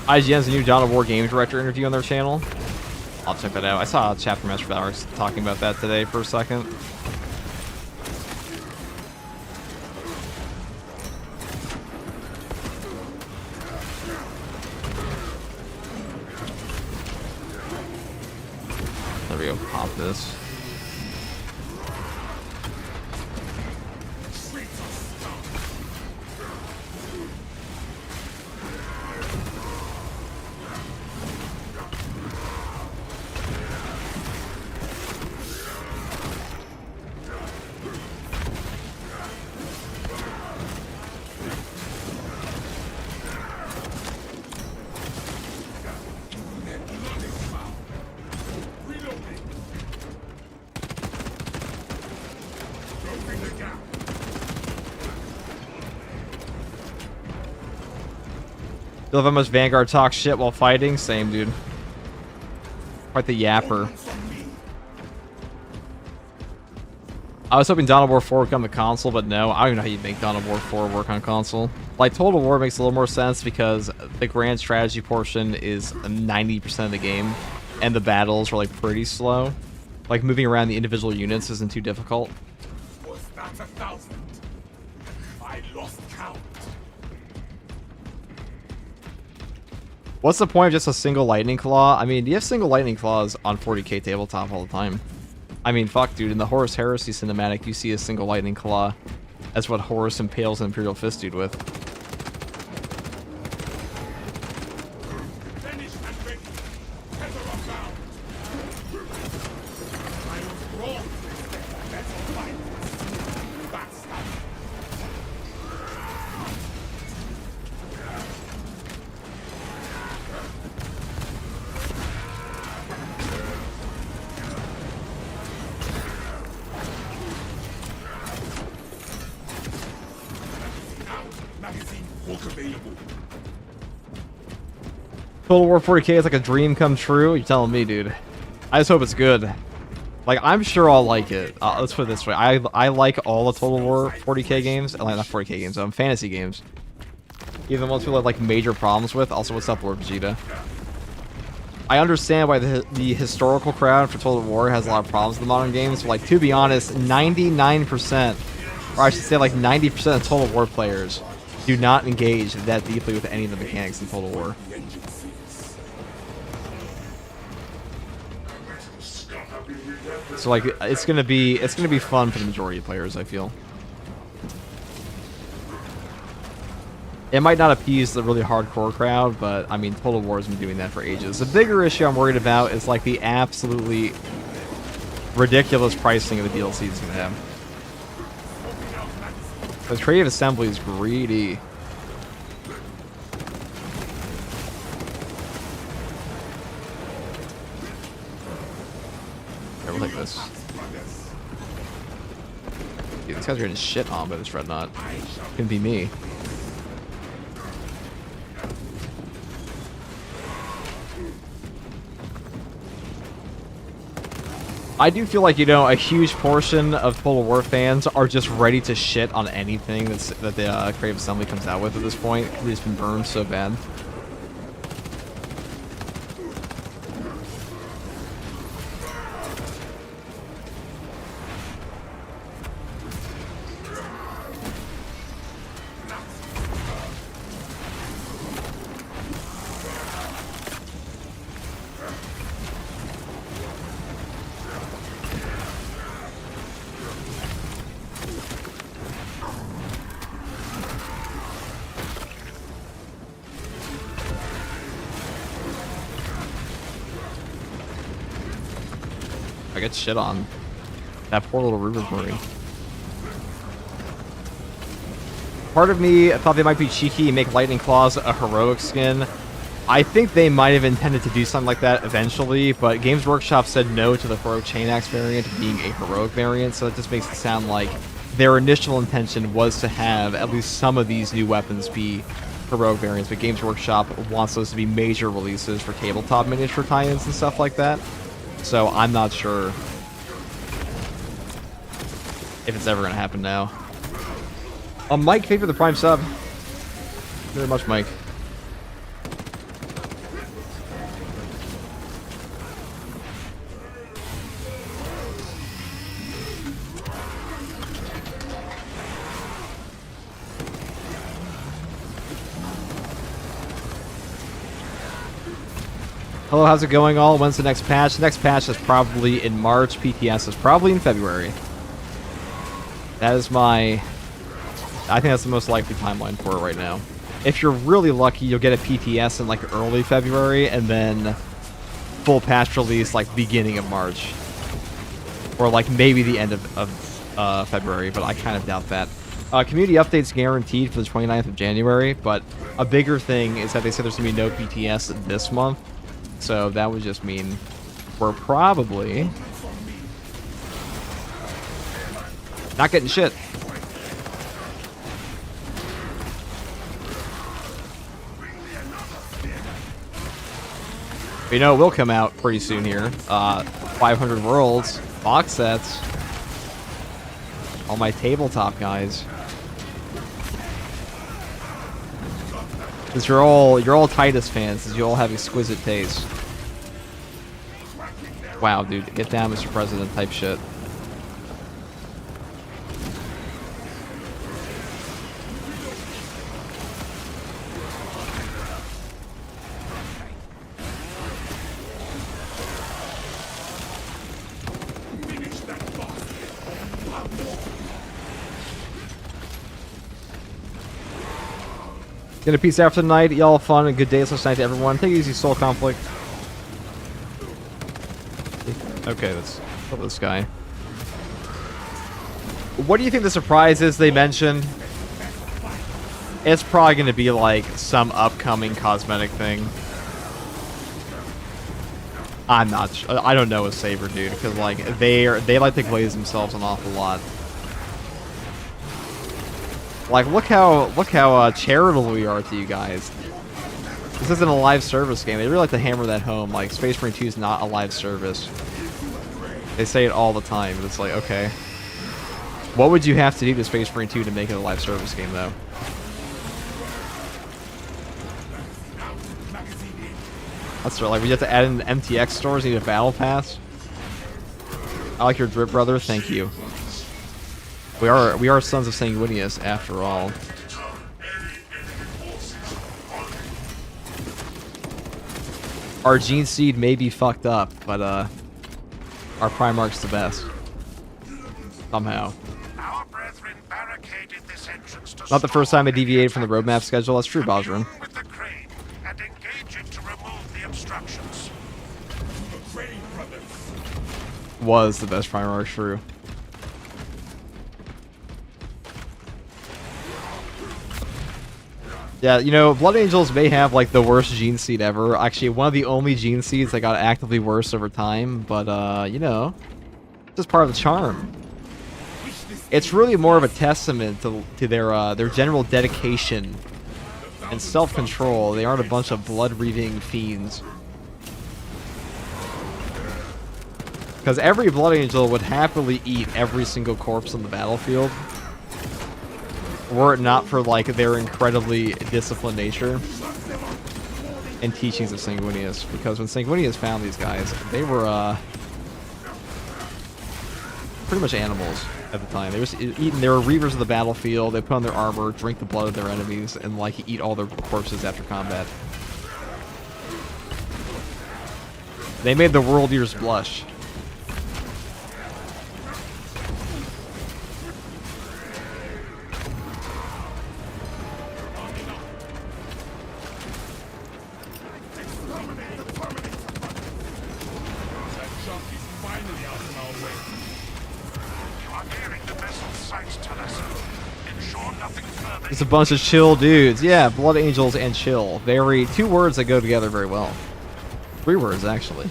IGN has a new Dawn of War game director interview on their channel. I'll check that out. I saw Chapter Master Valor's talking about that today for a second. There we go. Pop this. Love how much Vanguard talks shit while fighting. Same, dude. Quite the yapper. I was hoping Dawn of War 4 would come to console, but no. I don't even know how you'd make Dawn of War 4 work on console. Like, Total War makes a little more sense because the grand strategy portion is 90% of the game, and the battles are, like, pretty slow. Like, moving around the individual units isn't too difficult. Was that 1,000? I lost count. What's the point of just a single Lightning Claw? I mean, you have single Lightning Claws on 40k tabletop all the time. I mean, fuck, dude. In the Horus Heresy cinematic, you see a single Lightning Claw. That's what Horus impales an Imperial Fist dude with. Finish and ready. Tether unbound. I was wrong. Let's fight. Backstab. Magazine bulk available. Total War 40k is like a dream come true. You're telling me, dude. I just hope it's good. Like, I'm sure I'll like it. Let's put it this way. I like all the Total War 40k games. Like, not 40k games, fantasy games. Even the ones people have, like, major problems with. Also, what's up, Lord Vegeta? I understand why the historical crowd for Total War has a lot of problems with the modern games. But, like, to be honest, 99%, or I should say, like, 90% of Total War players do not engage that deeply with any of the mechanics in Total War. So like it's gonna be fun for the majority of players, I feel. It might not appease the really hardcore crowd, but I mean Total War has been doing that for ages. The bigger issue I'm worried about is like the absolutely ridiculous pricing of the DLC it's gonna have. The Creative Assembly is greedy. Here, we'll take this. Dude, these guys are getting shit on by this Dreadnought. Couldn't be me. I do feel like, you know, a huge portion of Total War fans are just ready to shit on anything that the Creative Assembly comes out with at this point. It's just been burned so bad. I get shit on. That poor little Rubers Marine. Part of me thought they might be cheeky and make Lightning Claws a heroic skin. I think they might have intended to do something like that eventually, but Games Workshop said no to the heroic Chain Axe variant being a heroic variant, so that just makes it sound like their initial intention was to have at least some of these new weapons be heroic variants, but Games Workshop wants those to be major releases for tabletop miniature tie-ins and stuff like that. So I'm not sure if it's ever going to happen now. Mike, thank you for the Prime sub. Thank you very much, Mike. Hello, how's it going all? When's the next patch? The next patch is probably in March. PTS is probably in February. That is my... I think that's the most likely timeline for it right now. If you're really lucky, you'll get a PTS in like early February, and then full patch release like beginning of March. Or like maybe the end of February, but I kind of doubt that. Community updates guaranteed for the 29th of January, but a bigger thing is that they said there's going to be no PTS this month. So that would just mean we're probably not getting shit. You know, it will come out pretty soon here. 500 Worlds, box sets. All my tabletop guys. Since you're all Titus fans, since you all have exquisite taste. Wow, dude, get down, Mr. President type shit. Get a peace after the night. Y'all fun and good days last night to everyone. Take it easy, Soul Conflict. Okay, let's kill this guy. What do you think the surprise is they mentioned? It's probably going to be like some upcoming cosmetic thing. I'm not sure. I don't know a Saber, dude, because like they like to glaze themselves an awful lot. Like, look how charitable we are to you guys. This isn't a live service game. They really like to hammer that home. Like, Space Marine 2 is not a live service. They say it all the time, but it's like, okay. What would you have to do to Space Marine 2 to make it a live service game, though? That's right. Like, we have to add in MTX stores, need a battle pass. I like your drip, brother. Thank you. We are sons of Sanguinius, after all. Our gene seed may be fucked up, but our Primarch's the best. Somehow. Our brethren barricaded this entrance to Not the first time I deviated from the roadmap schedule. That's true, Bosrin. with the crane and engage it to remove the obstructions. Was the best Primarch, true. Yeah, you know, Blood Angels may have, like, the worst gene seed ever. Actually, one of the only gene seeds that got actively worse over time. But, you know, it's just part of the charm. It's really more of a testament to their general dedication and self-control. They aren't a bunch of blood-reaving fiends. Because every Blood Angel would happily eat every single corpse on the battlefield. Were it not for, like, their incredibly disciplined nature and teachings of Sanguinius. Because when Sanguinius found these guys, they were, pretty much animals at the time. They were reavers of the battlefield, they put on their armor, drink the blood of their enemies, and, like, eat all their corpses after combat. They made the world eaters blush. It's a bunch of chill dudes. Yeah, Blood Angels and chill. Two words that go together very well. 3 words, actually.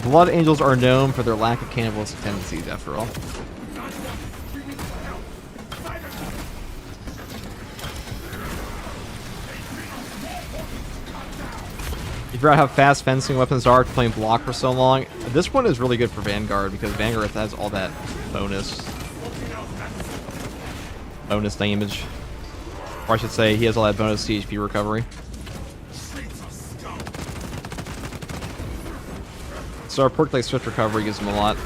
Blood Angels are known for their lack of cannibalistic tendencies, after all. You forgot how fast fencing weapons are playing block for so long. This one is really good for Vanguard because Vanguard has all that bonus damage. Or I should say, he has all that bonus CHP recovery. So our perk like Swift Recovery gives him a lot.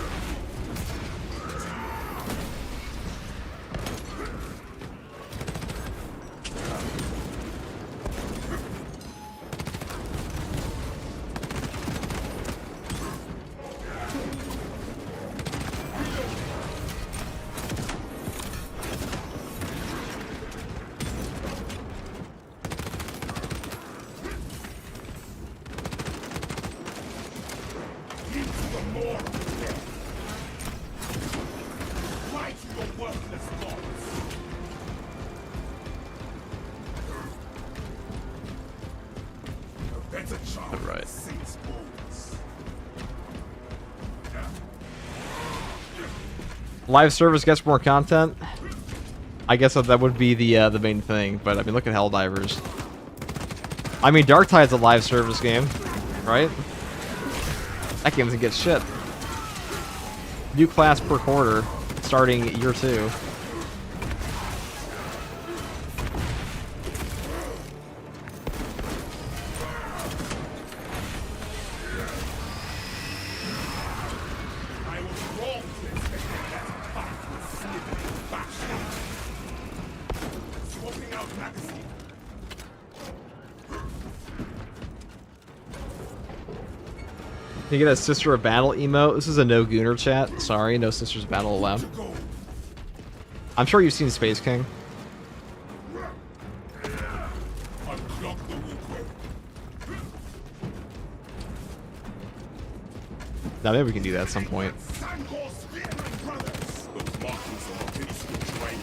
Right. Live service gets more content. I guess that would be the main thing, but I mean, look at Helldivers. I mean, Darktide's a live service game, right? That game doesn't get shit. New class per quarter, starting year 2. I was wrong to expect that fight was slipping back. Swapping out magazine. You get a Sister of Battle emote. This is a no gooner chat. Sorry, no Sisters of Battle allowed. Go. I'm sure you've seen Space King. Unclog the weak web. Now maybe we can do that at some point. Sangor Spearman brothers. Those markings are not any skill trained.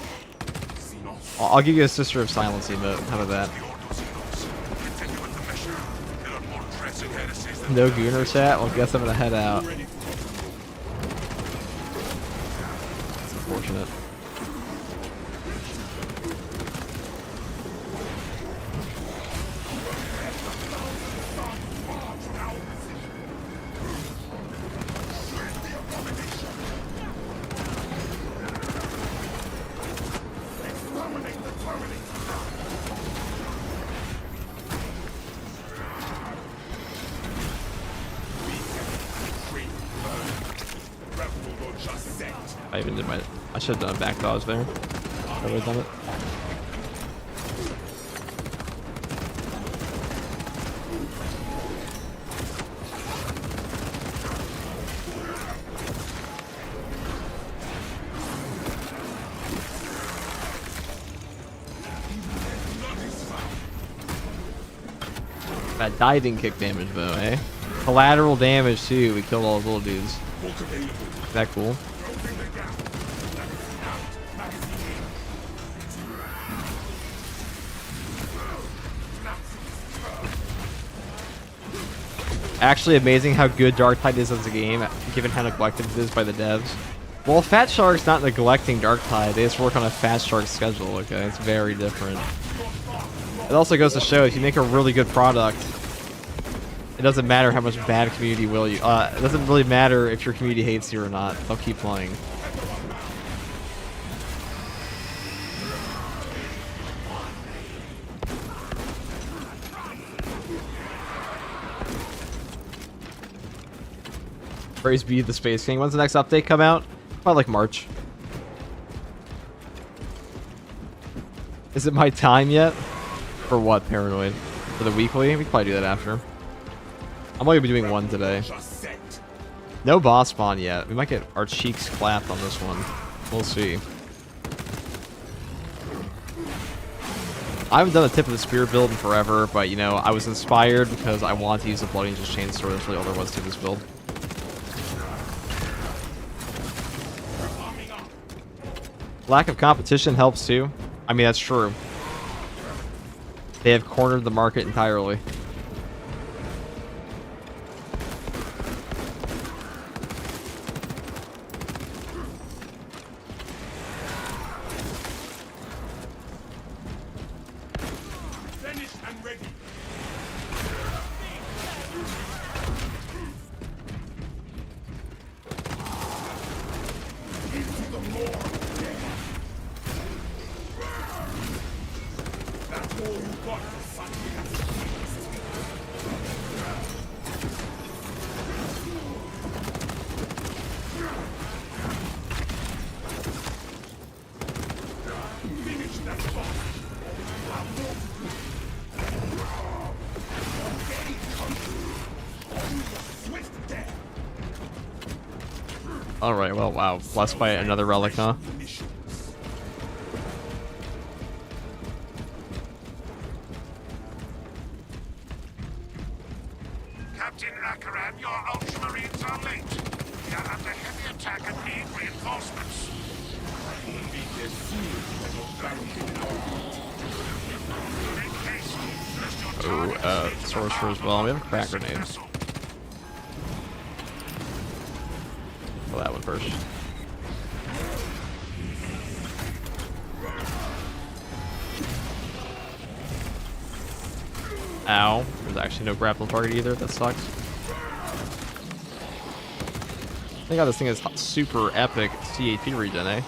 Xenos. I'll give you a Sister of Silence emote. How about that? Continue with the mission. There are more pressing heresies than No gooner chat? Well, guess I'm gonna head out. Ready for It's unfortunate. exterminate the Terminator. Rebel launcher set. I even did my. I should have done a back dodge there. I would have done it. That diving kick damage though, eh? Collateral damage too. We killed all those little dudes. Is that cool? Actually amazing how good Darktide is as a game, given how neglected it is by the devs. Well, Fat Shark's not neglecting Darktide, they just work on a Fat Shark schedule, okay? It's very different. It also goes to show, if you make a really good product, it doesn't matter how much bad community will you. It doesn't really matter if your community hates you or not. They'll keep playing. Praise be the Space King. When's the next update come out? Probably like March. Is it my time yet? For what, Paranoid? For the weekly? We can probably do that after. I'm only gonna be doing one today. No boss spawn yet. We might get our cheeks clapped on this one. We'll see. I haven't done a tip of the spear build in forever, but you know, I was inspired because I wanted to use the Bloody Angel's Chainsword. That's really all there was to this build. Lack of competition helps too. I mean, that's true. They have cornered the market entirely. Finished and ready. Into the more. That's all you got for such finish that boss. Swift death. Alright, well, wow. Blessed by another relic, huh? Captain Akaran, your Ultramarines are late. We are under heavy attack and need reinforcements. Make haste, lest your Oh, target is Sorcerer as well. We have a crack grenade. vessel. Well, that one first. Ow. There's actually no grapple target either. That sucks. Thank God this thing is super epic CAP regen, eh?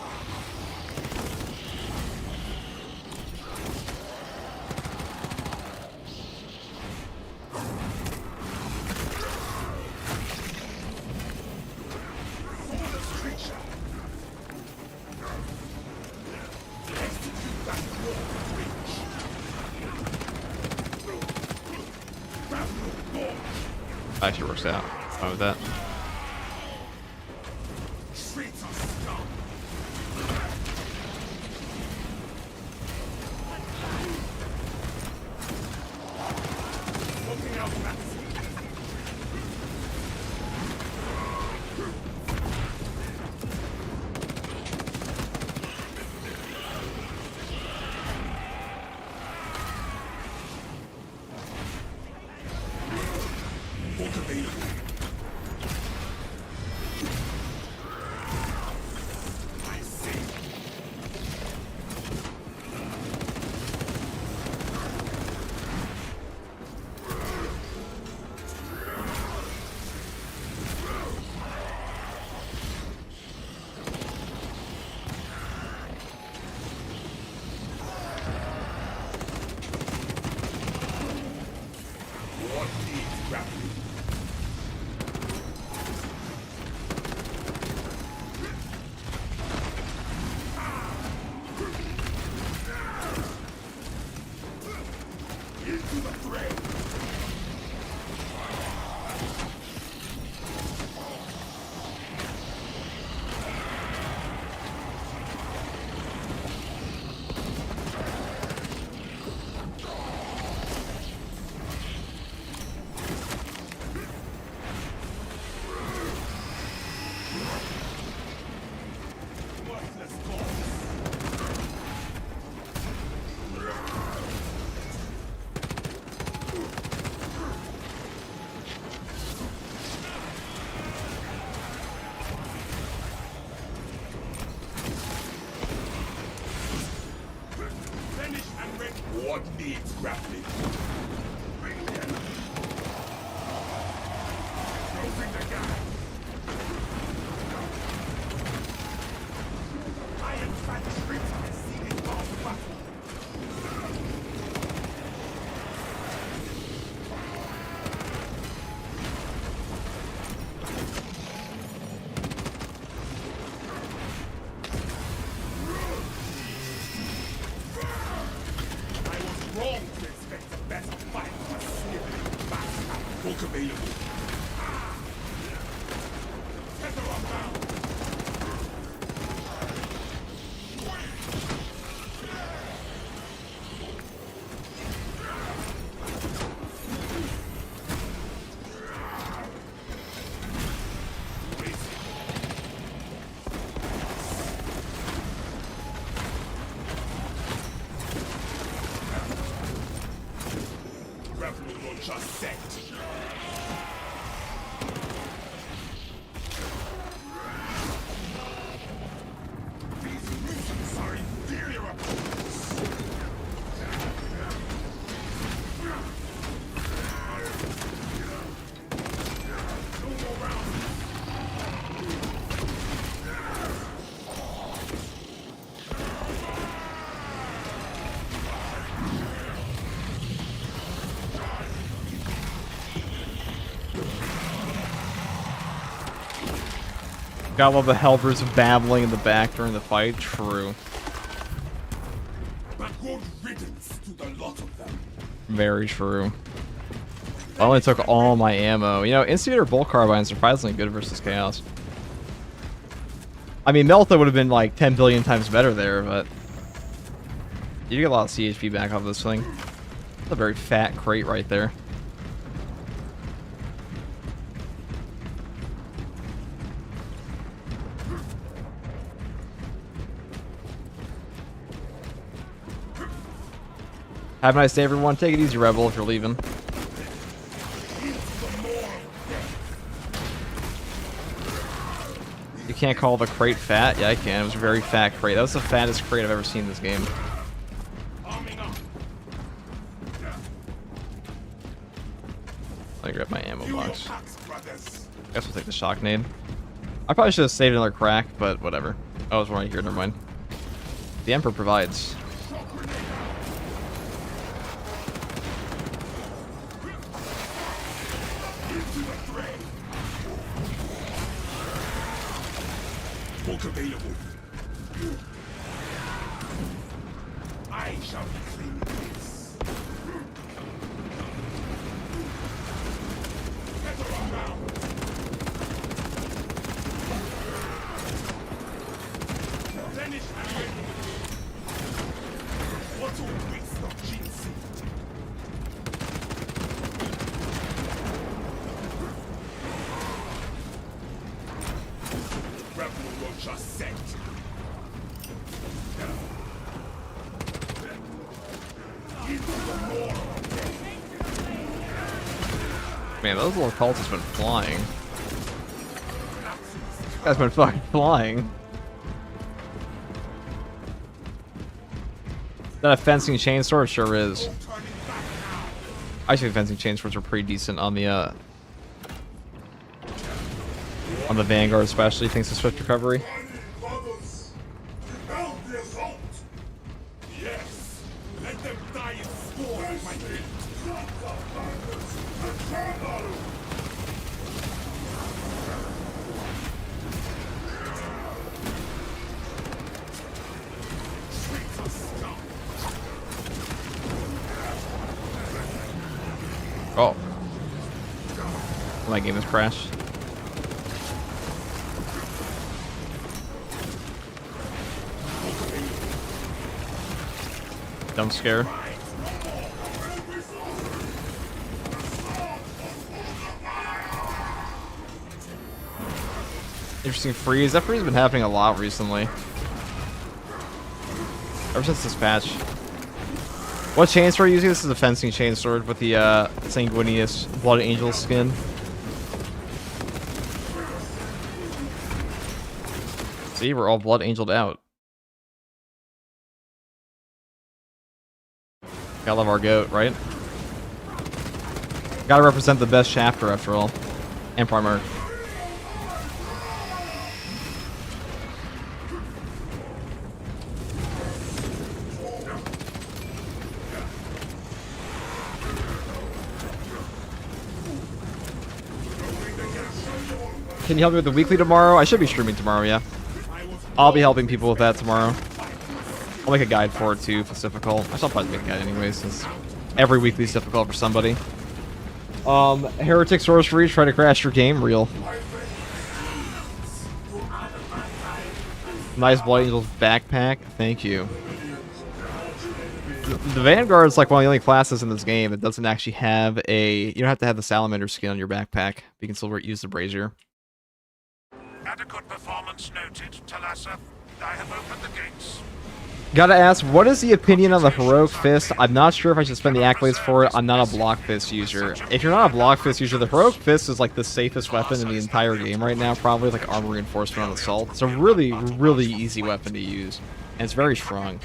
Actually works out. Fine with that. What needs grappling? Closing the gap. Iron factories are seeking off battle. Wrong to expect a better fight from a sniveling bastard. Book available. Tether unbound. Grappling launcher set. These mutants are inferior opponents. No more rounds. Gotta love the Helvers babbling in the back during the fight. True. But good riddance to the lot of them. Very true. I only took all my ammo. You know, Instigator Bolt Carbine is surprisingly good versus Chaos. I mean, Melta would have been like 10 billion times better there, but you get a lot of CHP back off this thing. That's a very fat crate right there. Have a nice day, everyone. Take it easy, Rebel, if you're leaving. You can't call the crate fat? Yeah, I can. It was a very fat crate. That was the fattest crate I've ever seen in this game. Arming up. Let me grab my ammo Fill your box. packs, brothers. I guess we'll take the shock nade. I probably should have saved another crack, but whatever. Oh, it's right here. Never mind. The Emperor provides. Smoke available. I shall reclaim this. Get around now. Finish the way. What a waste of ginseng. Rebel launcher set. Man, those little cultists have been flying. Guy's been fucking flying. Is that a fencing chainsword? It sure is. I think fencing chainswords are pretty decent on the Vanguard, especially thanks to swift recovery. Yes. Let them die in scorn at my feet. Oh. My game has crashed. Jump scare. Interesting freeze. That freeze has been happening a lot recently. Ever since this patch. What chainsword are you using? This is a fencing chainsword with the Sanguinius Blood Angel skin. See, we're all Blood Angeled out. Gotta love our goat, right? Gotta represent the best chapter after all. And Primarch. Can you help me with the weekly tomorrow? I should be streaming tomorrow, yeah. I'll be helping people with that tomorrow. I'll make a guide for it too if it's difficult. I shall probably make a guide anyway since every weekly is difficult for somebody. Heretic Sorcery, try to crash your game, real. Nice Blood Angel's backpack, thank you. The Vanguard is like one of the only classes in this game that doesn't actually have a... You don't have to have the Salamander skin on your backpack. You can still use the Brazier. Adequate performance noted, Talassa. I have opened the gates. Gotta ask, what is the opinion on the Heroic Fist? I'm not sure if I should spend the accolades for it. I'm not a Block Fist user. If you're not a Block Fist user, the Heroic Fist is like the safest weapon in the entire game right now. Probably like Armor Reinforcement on Assault. It's a really, really easy weapon to use. And it's very strong.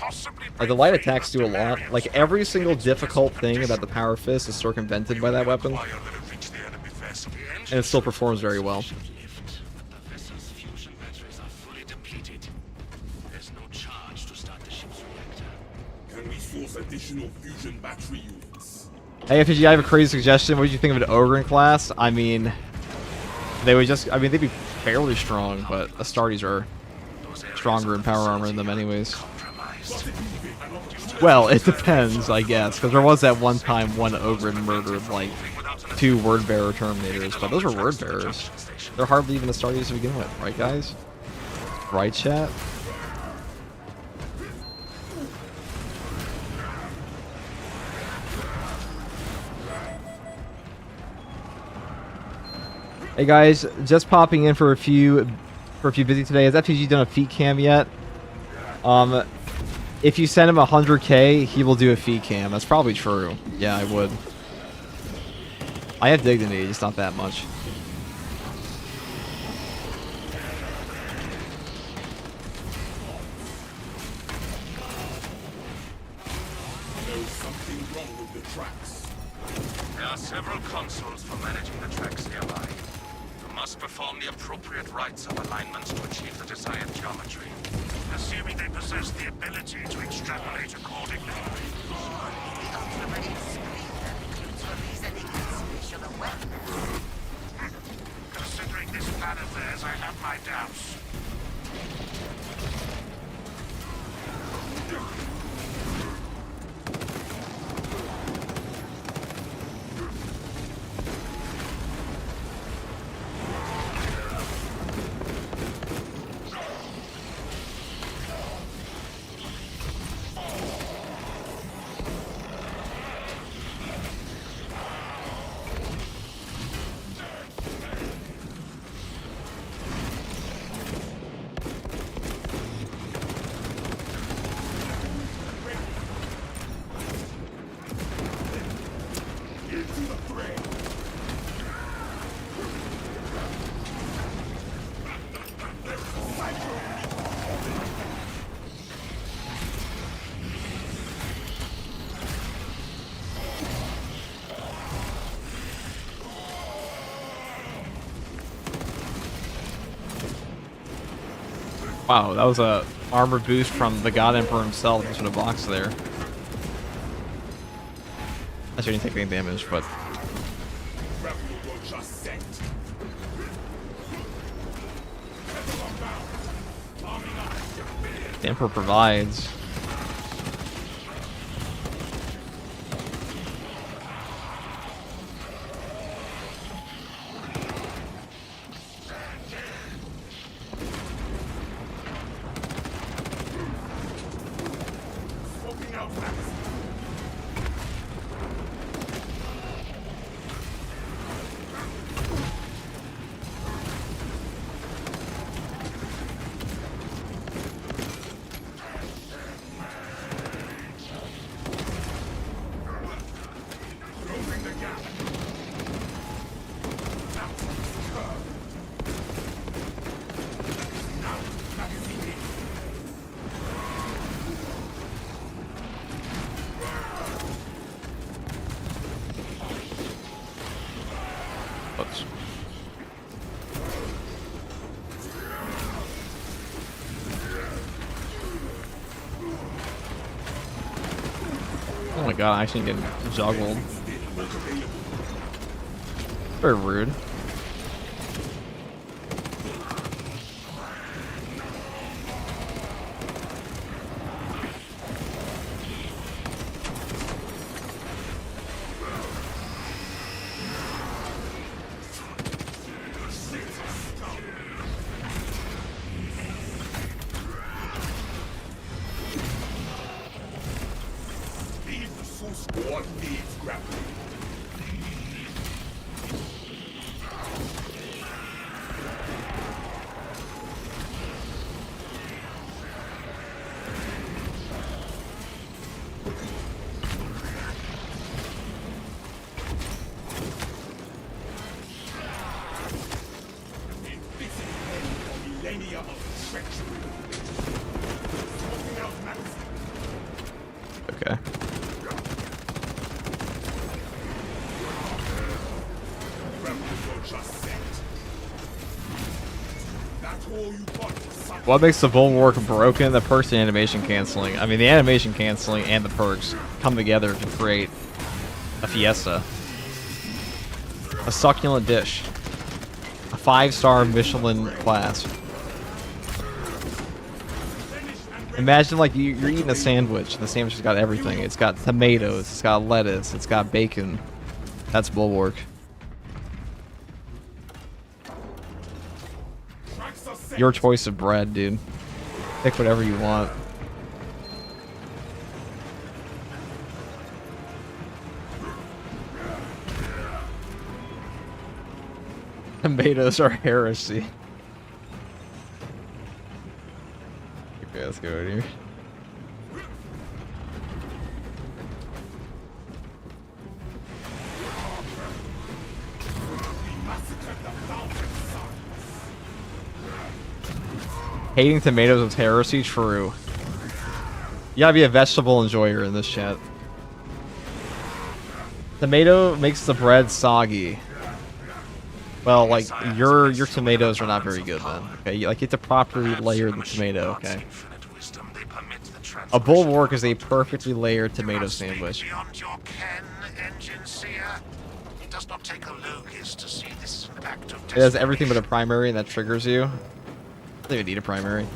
Like, the light attacks do a lot. Like, every single difficult thing about the Power Fist is circumvented by that weapon. And it still performs very well. Additional fusion battery units. Hey, FG, I have a crazy suggestion. What did you think of an Ogre class? I mean, they would just... I mean, they'd be fairly strong, but Astartes are stronger in power armor than them anyways. Well, it depends, I guess, because there was that one time one Ogre murdered, like, 2 Wordbearer Terminators, but those were Wordbearers. They're hardly even Astartes to begin with, right, guys? Right, chat? Hey guys, just popping in for a few busy today. Has FTG done a feat cam yet? If you send him 100k, he will do a feat cam. That's probably true. Yeah, I would. I have dignity, just not that much. There is something wrong with the tracks. There are several consoles for managing the tracks nearby. You must perform the appropriate rites of alignment to achieve the desired geometry. Assuming they possess the ability to extrapolate accordingly. The ultimate screen that includes reasoning and special awareness. Considering this plan of theirs, I have my doubts. Wow, that was a armor boost from the God Emperor himself. Just in a box there. I shouldn't take any damage, but the Emperor provides. Oops. Oh my god, I actually get juggled. Very rude. What needs grappling? Millennia of treachery. Smoking out magazine. Okay. What makes the bulwark broken? The perks and animation canceling. I mean, the animation canceling and the perks come together to create a fiesta. A succulent dish. A 5-star Michelin class. Imagine like you're eating a sandwich. The sandwich has got everything. It's got tomatoes, it's got lettuce, it's got bacon. That's bulwark. Your choice of bread, dude. Pick whatever you want. Tomatoes are heresy. Okay, let's go in here. Hating tomatoes is heresy? True. You gotta be a vegetable enjoyer in this chat. Tomato makes the bread soggy. Well, like, your tomatoes are not very good then. Okay, you have to properly layer the tomato, okay? A bulwark is a perfectly layered tomato sandwich. Beyond your ken, engine seer. It does not take a logist to see this is an act of It has everything but a primary, and that triggers you. I don't even need a primary.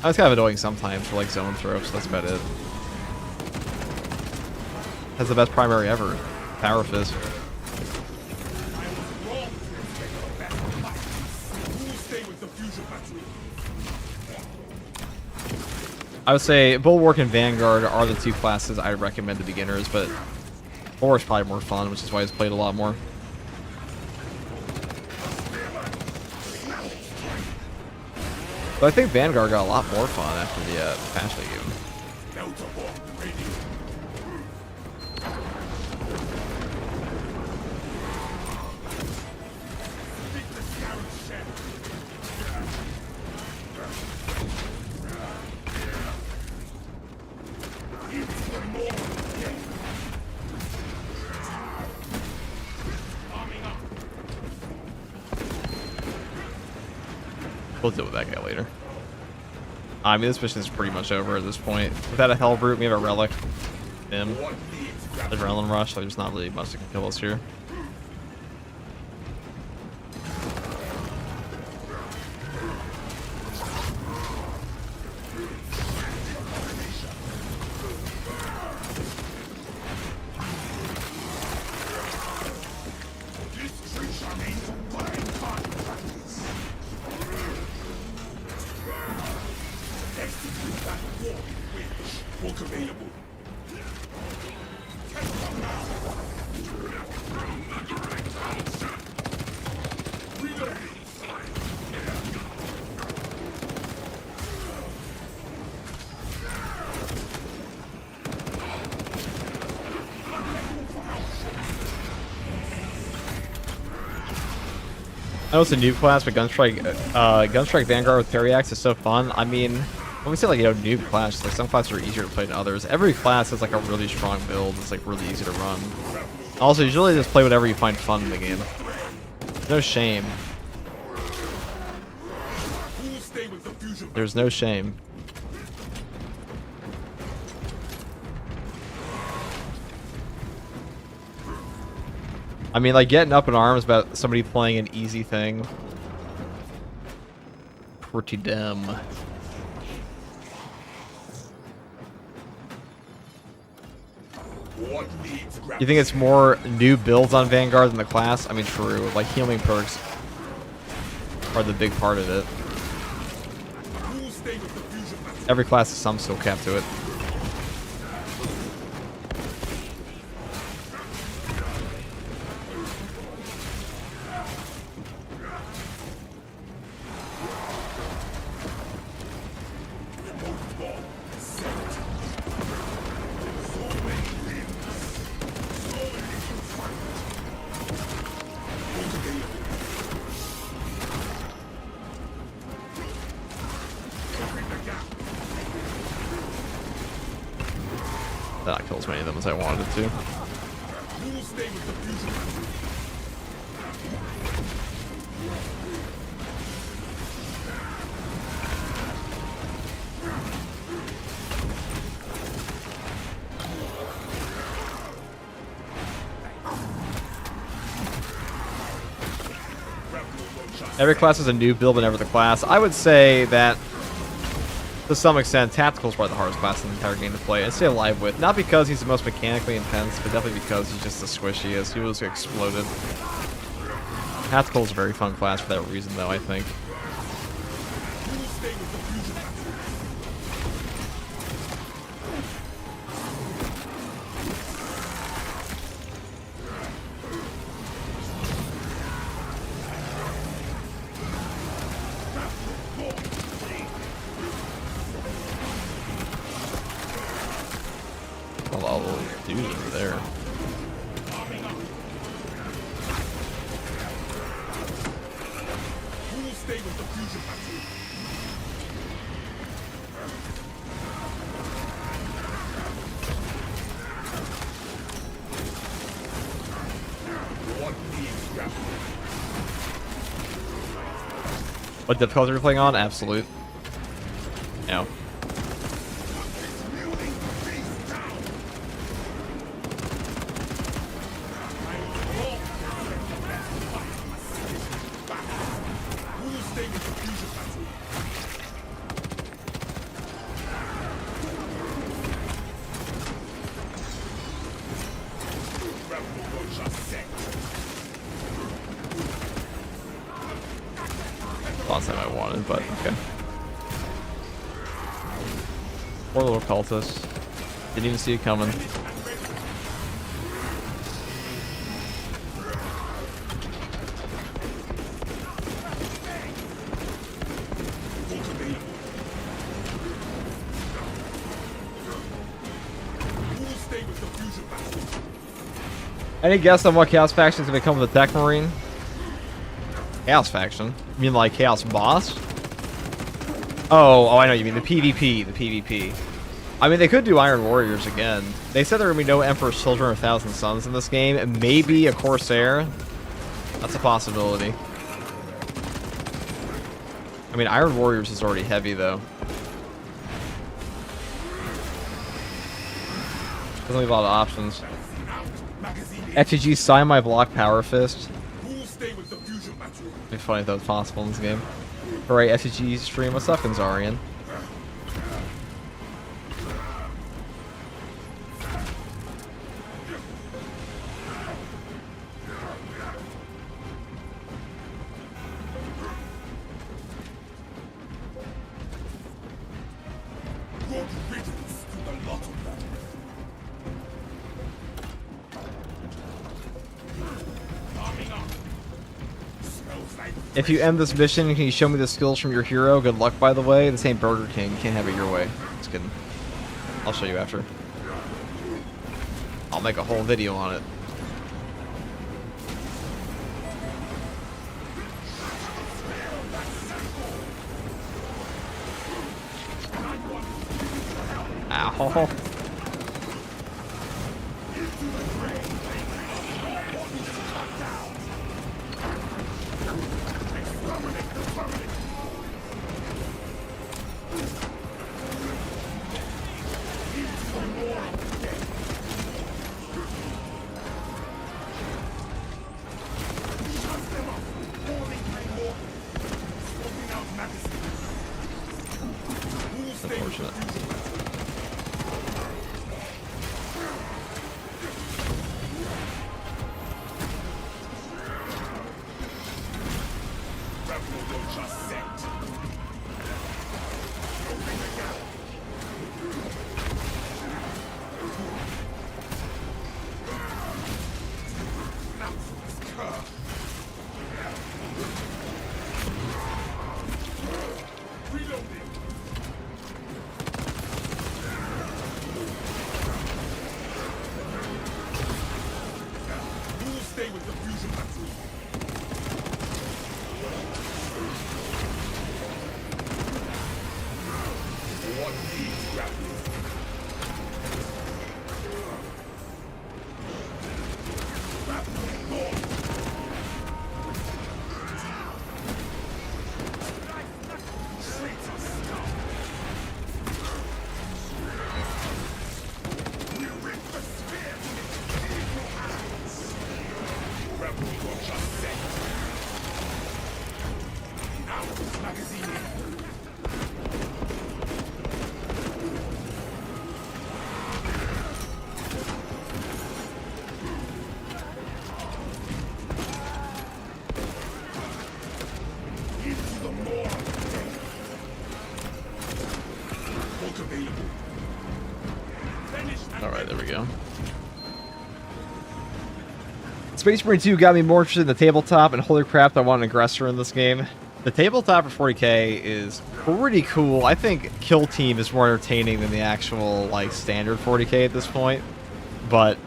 That's kind of annoying sometimes for, like, zone throw, so that's about it. Has the best primary ever. Power Fist. I would say Bulwark and Vanguard are the two classes I recommend to beginners, but Bulwark's probably more fun, which is why it's played a lot more. But I think Vanguard got a lot more fun after the patch they gave him. We'll deal with that guy later. I mean, this mission is pretty much over at this point. Without a Hell Brute, we have a Relic. Him. Adrenaline Rush, so there's not really much that can kill us here. I know it's a noob class, but Gunstrike Vanguard with Parry Axe is so fun. I mean, when we say like, noob class, like some classes are easier to play than others. Every class has like a really strong build. It's like really easy to run. Also, usually just play whatever you find fun in the game. No shame. There's no shame. I mean, like, getting up in arms about somebody playing an easy thing. Pretty dumb. You think it's more new builds on Vanguard than the class? I mean, true. Like, healing perks are the big part of it. Every class has some skill cap to it. That not kill as many of them as I wanted it to. Every class is a new build whenever the class. I would say that, to some extent, Tactical is probably the hardest class in the entire game to play and stay alive with. Not because he's the most mechanically intense, but definitely because he's just the squishiest. He was exploded. Tactical is a very fun class for that reason, though, I think. All those dudes over there. What difficulty are you playing on? Absolute. No. Who will stay with the fusion battle? Rebel Rocha set. Last time I wanted, but okay. Poor little cultist. Didn't even see it coming. Who will stay with the fusion battle? Any guess on what Chaos faction is going to become with the Tech Marine? Chaos faction? You mean like Chaos Boss? Oh, I know you mean the PvP, the PvP. I mean, they could do Iron Warriors again. They said there are going to be no Emperor's Children or Thousand Sons in this game, and maybe a Corsair. That's a possibility. I mean, Iron Warriors is already heavy, though. Doesn't leave a lot of options. FTG sign my block Power Fist. Who will stay with the fusion battle? It'd be funny if that was possible in this game. Alright, FTG stream. What's up, Gonzarian? Good riddance to the lot of them. Arming up. Smells like If you end this mission, can you show me the skills from your hero? Good luck, by the way. This ain't Burger King. You can't have it your way. Just kidding. I'll show you after. I'll make a whole video on it. Ow. Unfortunate. Rebel Rocha set. Reloading. Who will stay with the fusion battle? What needs grappling? Rebel Rocha set. Now, magazine. Into the more. Bolt available. Finish and Alright, there we go. Space Marine 2 got me more interested in the tabletop, and holy crap, I want an aggressor in this game. The tabletop for 40k is pretty cool. I think Kill Team is more entertaining than the actual, like, standard 40k at this point. But,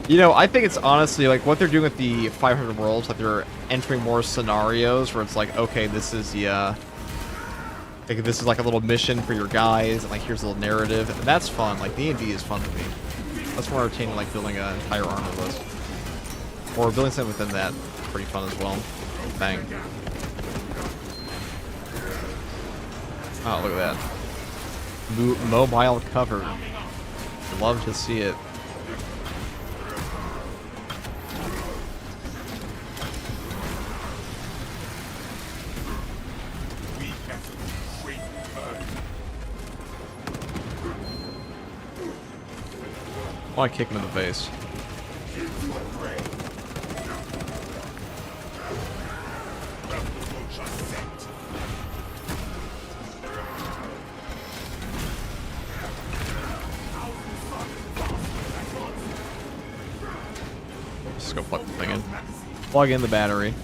you know, I think it's honestly, like, what they're doing with the 500 Worlds, like, they're entering more scenarios where it's like, okay, this is the, like, this is like a little mission for your guys, and, like, here's a little narrative, and that's fun. Like, D&D is fun to me. That's more entertaining, like building an entire armor list. Or building something within that, pretty fun as well. Bang. Oh, look at that. Mobile cover. Love to see it. We have to great perk. Why kick him in the face? Give to a prey. Rebels will just sent. Just go plug the thing in. Plug in the battery.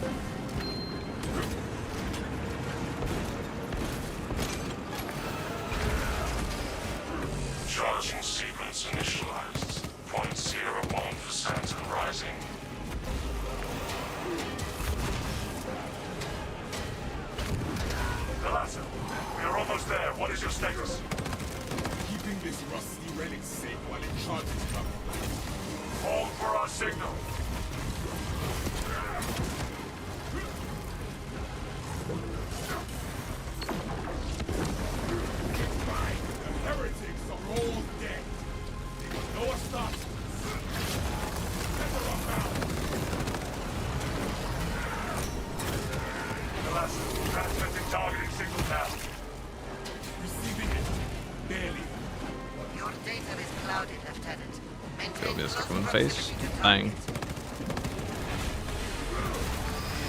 Charging sequence initialized. 0.01% and rising. Galasso, we are almost there. What is your status? Keeping this rusty relic safe while it charges up. Hold for our signal. Fine. The heretics are all dead. They will know us not. Set her up now. Galasso, transmitting targeting signal now. Receiving it. Barely. Your data is clouded, Lieutenant. Go Maintain this close kick him in the face. proximity to Bang. target.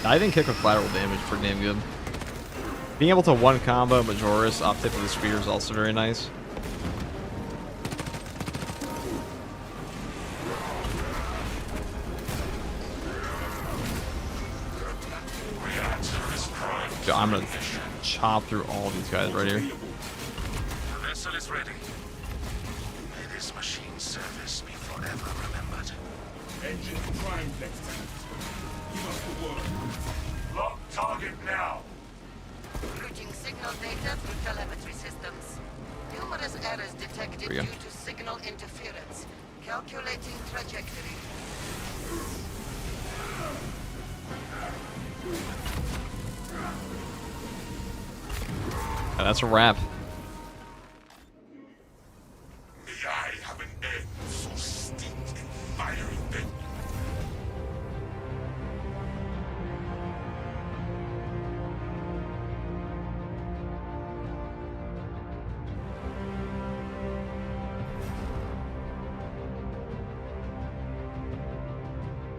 I think kick with collateral damage pretty damn good. Being able to one combo Majoris off tip of the spear is also very nice. Reactor is primed. So I'm gonna chop through all these guys right here. The vessel is ready. May this machine service be forever remembered. Engine primed, Lieutenant. Give us the word. Lock target now. Routing signal data through telemetry systems. Numerous errors detected Here we go. due to signal interference. Calculating trajectory. And that's a wrap. May I have an egg so steeped in fiery thing.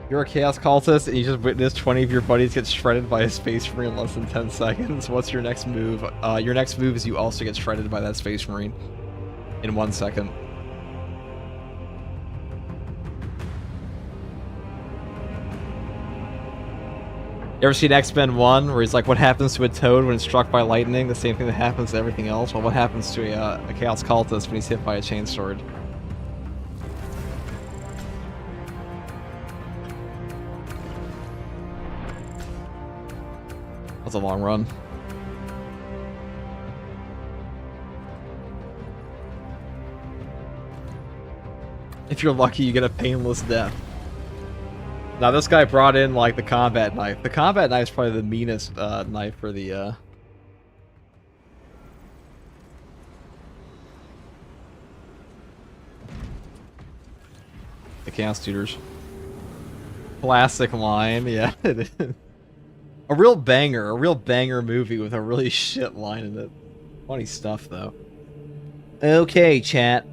You're a Chaos Cultist and you just witnessed 20 of your buddies get shredded by a Space Marine in less than 10 seconds. What's your next move? Your next move is you also get shredded by that Space Marine in 1 second. You ever seen X-Men 1 where he's like, what happens to a toad when it's struck by lightning? The same thing that happens to everything else. Well, what happens to a Chaos Cultist when he's hit by a chainsword? That's a long run. If you're lucky, you get a painless death. Now, this guy brought in, like, the combat knife. The combat knife is probably the meanest knife for the Chaos Tutors. Classic line, yeah, it is. A real banger movie with a really shit line in it. Funny stuff, though. Okay, chat.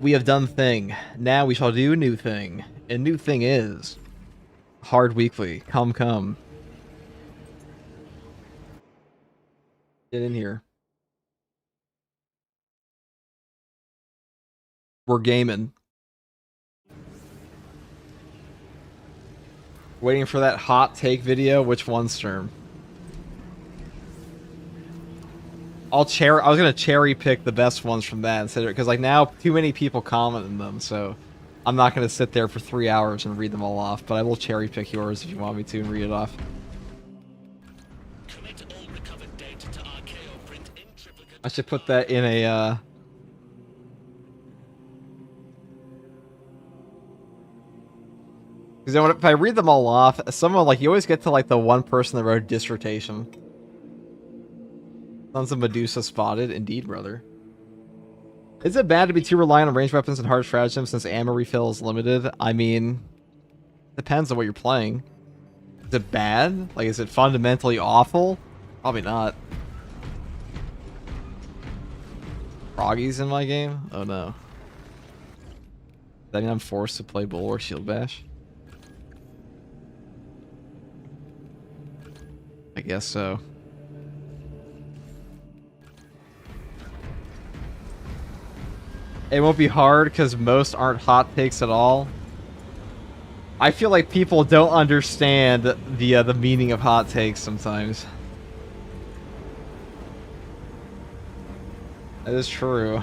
We have done thing. Now we shall do a new thing. And new thing is... Hard Weekly. Come. Get in here. We're gaming. Waiting for that hot take video. Which one, Sturm? I was gonna cherry pick the best ones from that instead of, because like now too many people comment on them, so I'm not gonna sit there for 3 hours and read them all off. But I will cherry pick yours if you want me to and read it off. Commit all recovered data to RKO print in triplicate. I should put that in a. Because if I read them all off, someone like you always get to like the one person that wrote dissertation. Sons of Medusa spotted. Indeed, brother. Is it bad to be too reliant on ranged weapons and hard stratagems since ammo refill is limited? I mean, depends on what you're playing. Is it bad? Like, is it fundamentally awful? Probably not. Froggy's in my game? Oh no. Does that mean I'm forced to play Bull or Shield Bash? I guess so. It won't be hard because most aren't hot takes at all. I feel like people don't understand the meaning of hot takes sometimes. That is true.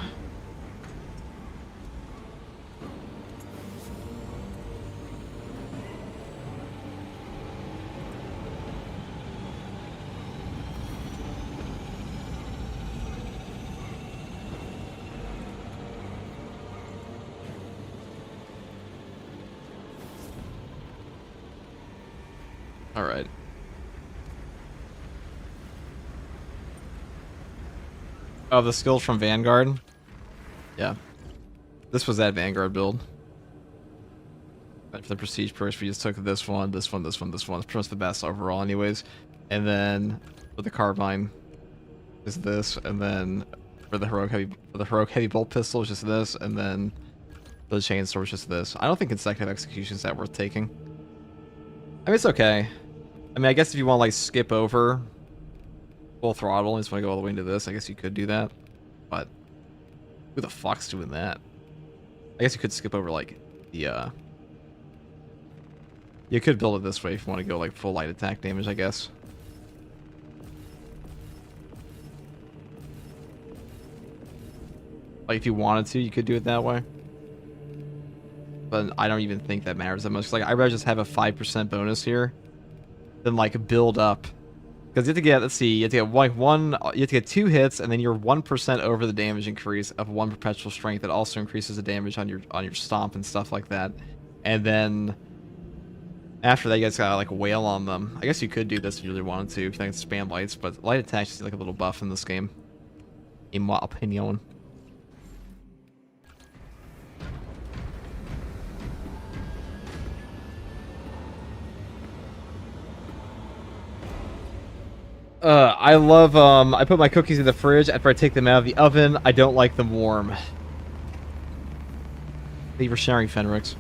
All right. Oh, the skills from Vanguard? Yeah. This was that Vanguard build. But for the prestige perks, we just took this one, this one, this one, this one. It's pretty much the best overall anyways. And then for the carbine is this, and then for the heroic heavy bolt pistol is just this, and then for the chainsaw is just this. I don't think consecutive execution is that worth taking. I mean, it's okay. I mean, I guess if you want to like skip over full throttle and just want to go all the way into this, I guess you could do that. But who the fuck's doing that? I guess you could skip over like the you could build it this way if you want to go like full light attack damage, I guess. Like if you wanted to, you could do it that way. But I don't even think that matters that much. Like I'd rather just have a 5% bonus here than like build up. Because you have to get, let's see, you have to get like you have to get 2 hits, and then you're 1% over the damage increase of 1 perpetual strength that also increases the damage on your stomp and stuff like that. And then after that, you guys gotta like wail on them. I guess you could do this if you really wanted to, if you like spam lights, but light attack is like a little buff in this game, in my opinion. I love, I put my cookies in the fridge after I take them out of the oven. I don't like them warm. Thank you for sharing, Fenrix.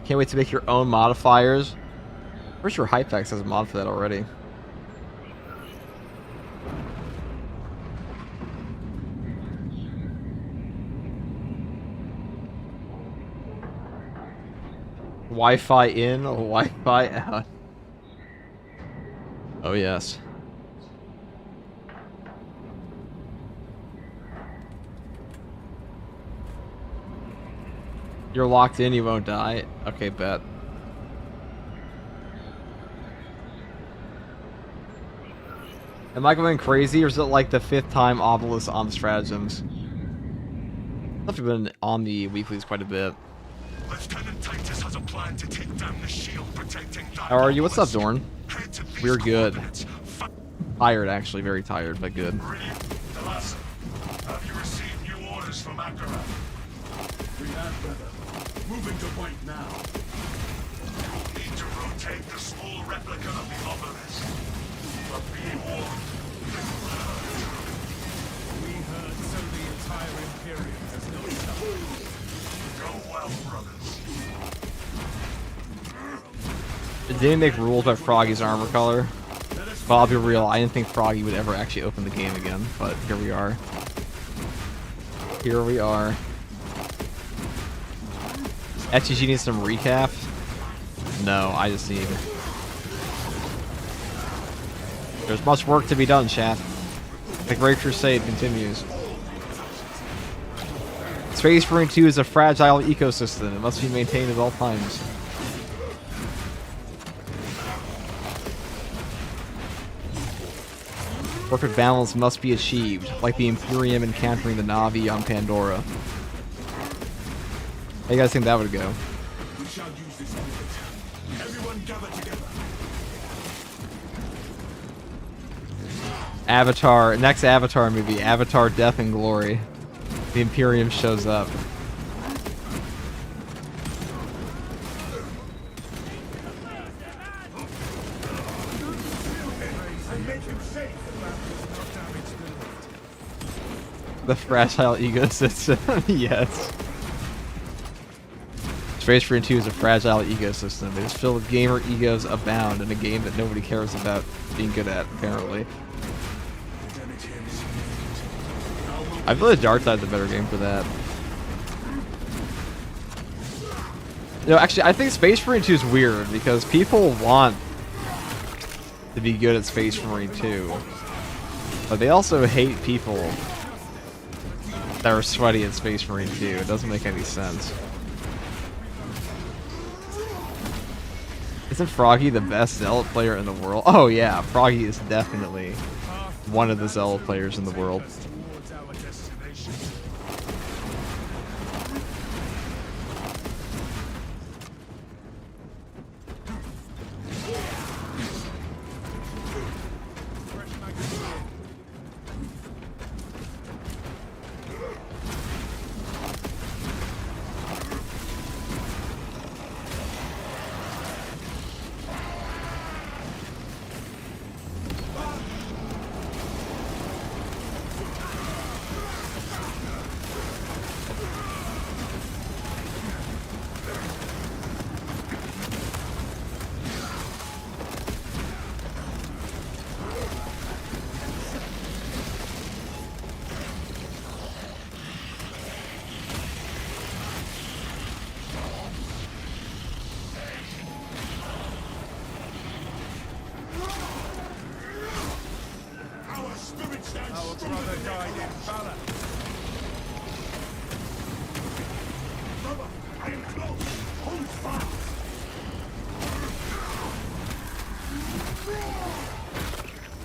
Can't wait to make your own modifiers. Where's your Hypex has a mod for that already? Wi-Fi in, Wi-Fi out. Oh yes. You're locked in, you won't die. Okay, bet. Am I going crazy, or is it like the 5th time obelisk on the stratagems? I've been on the weeklies quite a bit. Lieutenant Titus has a plan to take down the shield protecting that. How are you? What's up, Dorn? We're good. Coordinates. Tired, actually. Very tired, but good. Brilliant. Delasa, have you received new orders from Akara? We have, brother. Moving to point now. You'll need to rotate the small replica of the obelisk. But be warned. We heard so the entire Imperium has no stop. Go well, brothers. Did they make rules about Froggy's armor color? Well, I'll be real, I didn't think Froggy would ever actually open the game again, but here we are. Here we are. XG needs some recap? No, I just need... There's much work to be done, chat. The Great Crusade continues. Space Marine 2 is a fragile ecosystem. It must be maintained at all times. Perfect balance must be achieved, like the Imperium encountering the Na'vi on Pandora. How you guys think that would go? We shall use this moment. Everyone gather together. Avatar, next Avatar movie, Avatar Death and Glory. The Imperium shows up. The fragile ecosystem, yes. Space Marine 2 is a fragile ecosystem. It is filled with gamer egos abound in a game that nobody cares about being good at, apparently. I feel like Dark Side's a better game for that. No, actually, I think Space Marine 2 is weird because people want to be good at Space Marine 2, but they also hate people that are sweaty at Space Marine 2. It doesn't make any sense. Isn't Froggy the best Zealot player in the world? Oh yeah, Froggy is definitely one of the Zealot players in the world. Towards our destination. Fresh magazine. Our spirit stands Our brother died in valor. Brother, I am close. Hold fast.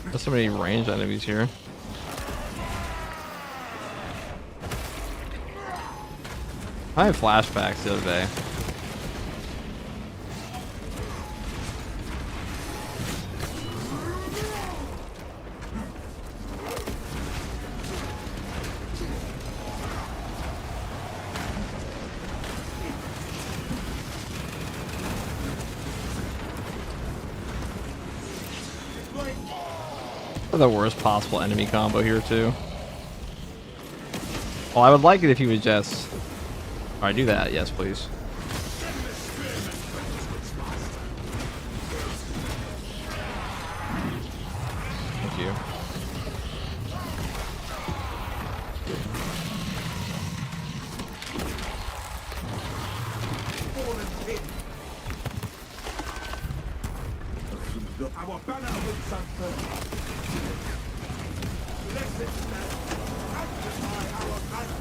There's so many ranged enemies here. I had flashbacks the other day. The worst possible enemy combo here too. Well, I would like it if he would just... Alright, do that. Yes, please. Thank you. Our banner awaits unfurled. Let it stand. Amplify our banner.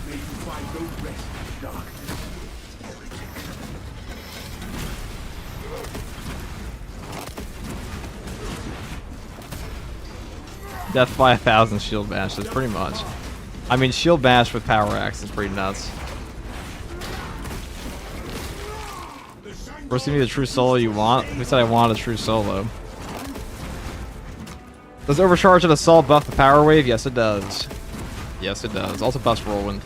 May you find no rest in darkness. Death by 1,000 shield bashes, pretty much. I mean, shield bash with power axe is pretty nuts. First, give me the true solo you want. Who said I want a true solo? Does overcharge and assault buff the power wave? Yes, it does. Yes, it does. Also buffs whirlwind.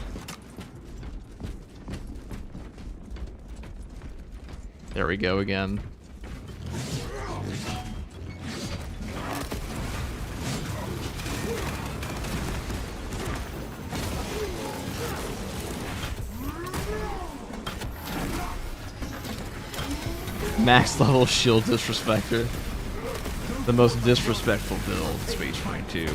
There we go again. Max level shield disrespecter. The most disrespectful build in Space Marine 2.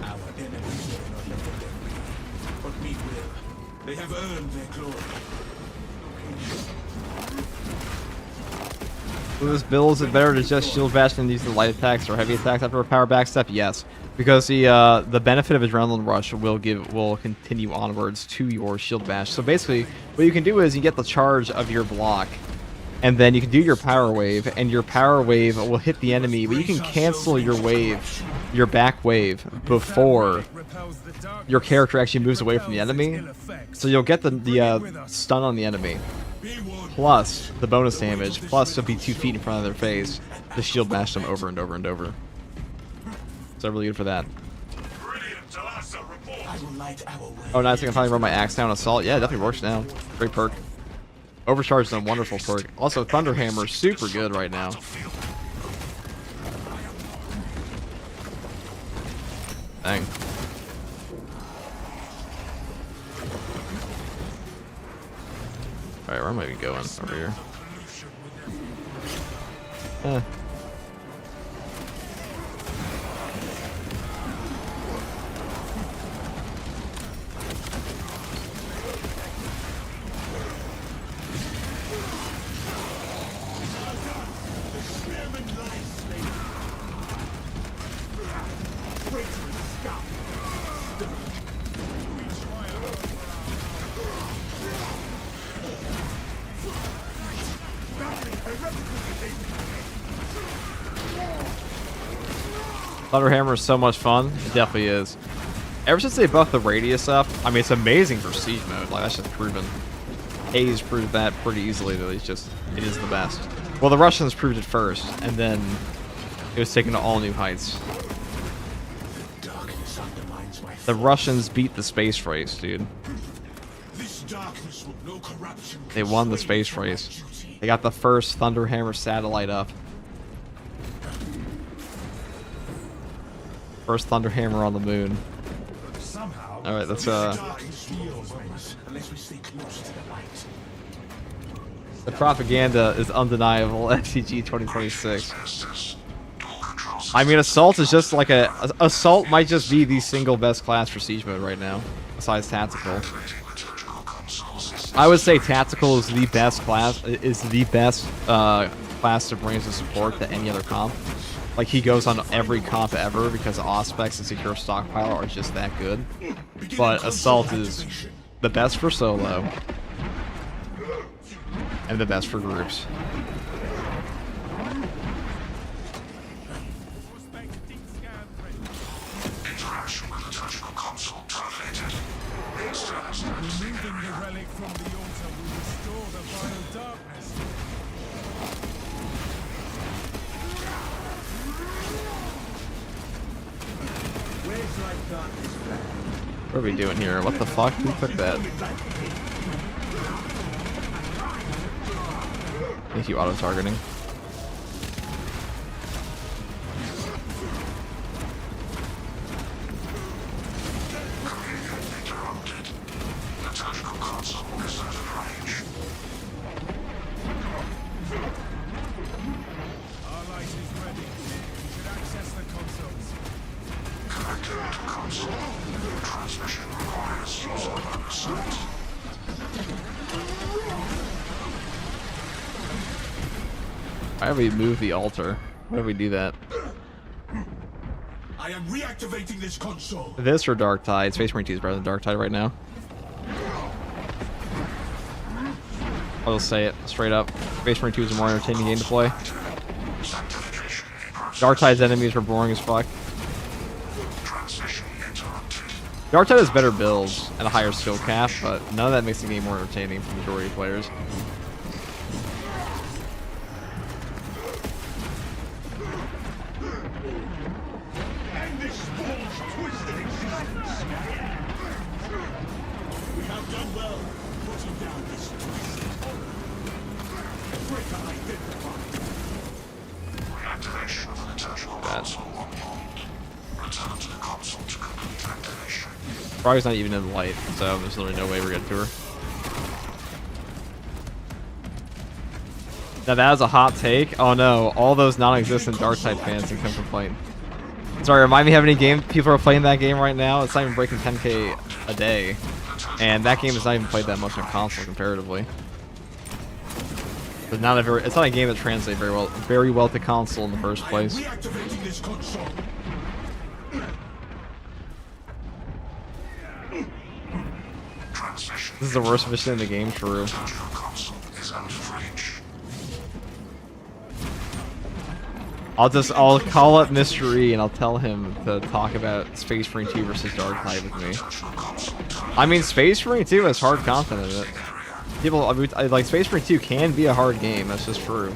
Our enemies earn their glory. With this build, is it better to just shield bash and use the light attacks or heavy attacks after a power backstep? Yes, because the benefit of adrenaline rush will continue onwards to your shield bash. So basically, what you can do is you get the charge of your block, and then you can do your power wave, and your power wave will hit the enemy, but you can cancel your wave, your back wave, before your character actually moves away from the enemy. So you'll get the stun on the enemy, plus the bonus damage, plus you'll be 2 feet in front of their face to shield bash them over and over and over. So really good for that. Oh, nice, I can finally run my axe down assault. Yeah, it definitely works now. Great perk. Overcharge is a wonderful perk. Also, Thunder Hammer is super good right now. Dang. Alright, where am I even going? Over here. Thunder Hammer is so much fun. It definitely is. Ever since they buffed the radius up, I mean, it's amazing for siege mode. Like, that's just proven. Hayes proved that pretty easily, that it is the best. Well, the Russians proved it first, and then it was taken to all new heights. The Russians beat the space race, dude. They won the space race. They got the first Thunder Hammer satellite up. First Thunder Hammer on the moon. Alright, let's the propaganda is undeniable. FCG 2026. I mean, Assault is just like Assault might just be the single best class for Siege mode right now, besides Tactical. I would say Tactical is the best class, class to bring as a support to any other comp. Like, he goes on every comp ever because Auspex and Secure Stockpile are just that good. But Assault is the best for solo and the best for groups. Interaction with the tactical console translated. Removing the relic from the altar will restore the vile darkness. What are we doing here? What the fuck? Who took that? Thank you, auto-targeting. Why do we move the altar? Why do we do that? I am reactivating this console. This or Dark Tide? Space Marine 2 is better than Dark Tide right now. I'll just say it straight up. Space Marine 2 is a more entertaining game to play. Dark Tide's enemies were boring as fuck. Dark Tide has better builds and a higher skill cap, but none of that makes the game more entertaining for the majority of players. Probably not even in the light, so there's literally no way we're getting to her. Now that is a hot take. Oh no, all those non-existent Darktide fans can come complain. Sorry, remind me how many game people are playing that game right now? It's not even breaking 10k a day. And that game is not even played that much on console comparatively. It's not a game that translates very well to console in the first place. Reactivating this console. Transmission. This is the worst mission in the game, true. Central console is out of reach. I'll call up Mr. E and I'll tell him to talk about Space Marine 2 versus Dark Tide with me. Central console terminal. I mean, Space Marine 2 has hard content in it. People, like, Space Marine 2 can be a hard game, that's just true.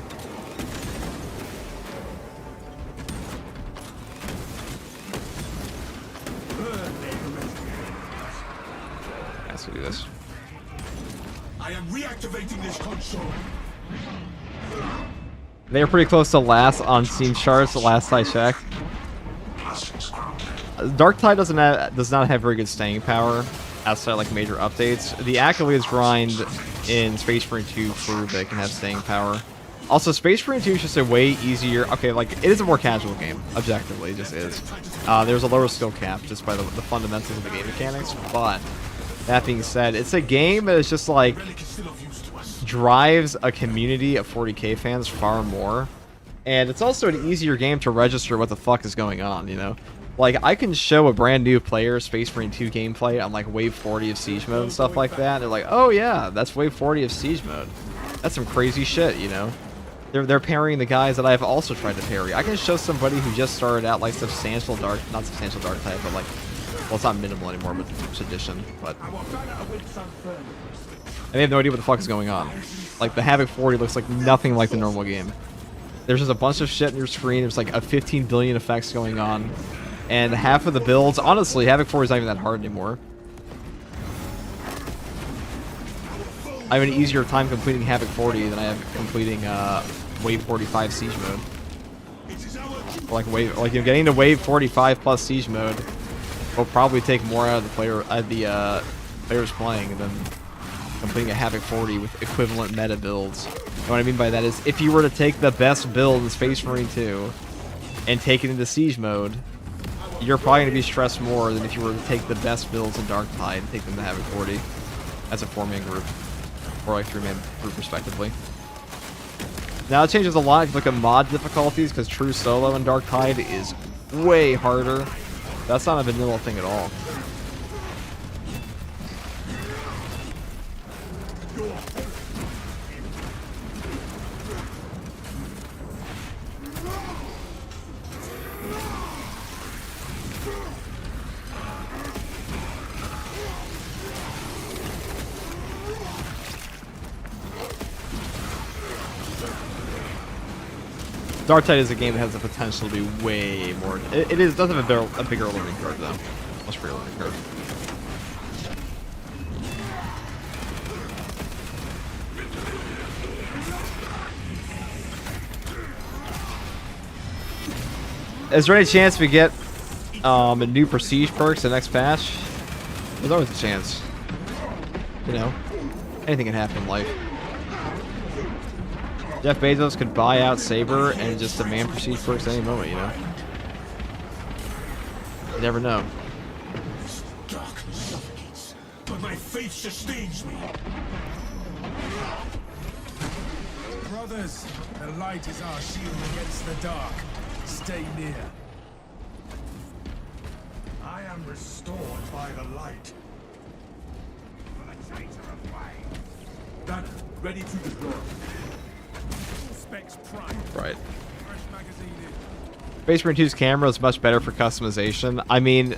Let's do this. I am reactivating this console. They were pretty close to last on Steam charts the last I checked. Blessings granted. Dark Tide does not have very good staying power outside like major updates. The accolades grind in Space Marine 2 prove that it can have staying power. Also, Space Marine 2 is just a way easier. Okay, like it is a more casual game. Objectively, it just is. There's a lower skill cap just by the fundamentals of the game mechanics. But that being said, it's a game that is just like Relic is still of use to us. drives a community of 40k fans far more. And it's also an easier game to register what the fuck is going on, you know? Like, I can show a brand new player Space Marine 2 gameplay on, like, Wave 40 of Siege Mode and stuff like that. And they're like, oh yeah, that's Wave 40 of Siege Mode. That's some crazy shit, you know? They're parrying the guys that I've also tried to parry. I can show somebody who just started out, like, not substantial dark type, but, like, well, it's not minimal anymore with Sedition, but... And they have no idea what the fuck is going on. Like, the Havoc 40 looks like nothing like the normal game. There's just a bunch of shit on your screen. There's like a 15 billion effects going on. And half of the builds, honestly, Havoc 4 is not even that hard anymore. I have an easier time completing Havoc 40 than I have completing Wave 45 Siege Mode. Or like getting to Wave 45 plus Siege Mode will probably take more out of the players playing than completing a Havoc 40 with equivalent meta builds. And what I mean by that is, if you were to take the best build in Space Marine 2 and take it into Siege Mode, you're probably going to be stressed more than if you were to take the best builds in Dark Tide and take them to Havoc 40 as a 4-man group, or like 3-man group respectively. Now it changes a lot if you look at mod difficulties, because True Solo in Dark Tide is way harder. That's not a vanilla thing at all. Dark Tide is a game that has the potential to be way more. It does have a bigger learning curve though, much bigger learning curve. Is there any chance we get a new prestige perks the next patch? There's always a chance. You know, anything can happen in life. Jeff Bezos could buy out Saber and just demand prestige perks at any moment, you know? You never know. Darkness suffocates, but my faith sustains me. Brothers, the light is our shield against the dark. Stay near. I am restored by the light. Done. Ready to deploy. Specs prime. Right. Fresh magazine in. Space Marine 2's camera is much better for customization. I mean,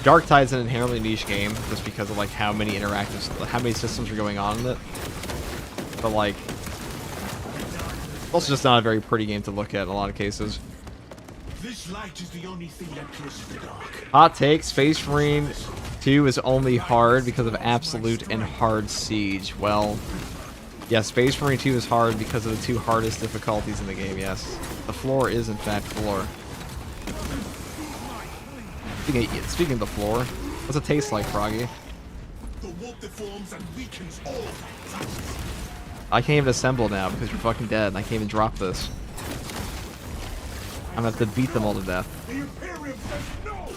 Dark Tide's an inherently niche game just because of like how many systems are going on in it. But like, it's also just not a very pretty game to look at in a lot of cases. This light is the only thing that pierces the dark. Hot take, Space Marine 2 is only hard because of Absolute and Hard Siege. Well, yeah, Space Marine 2 is hard because of the two hardest difficulties in the game, yes. The floor is, in fact, floor. Speaking of the floor, what's it taste like, Froggy? The warp deforms and weakens all that touches. I can't even assemble now because you're fucking dead, and I can't even drop this. I'm gonna have to beat them all to death. The Imperium says no!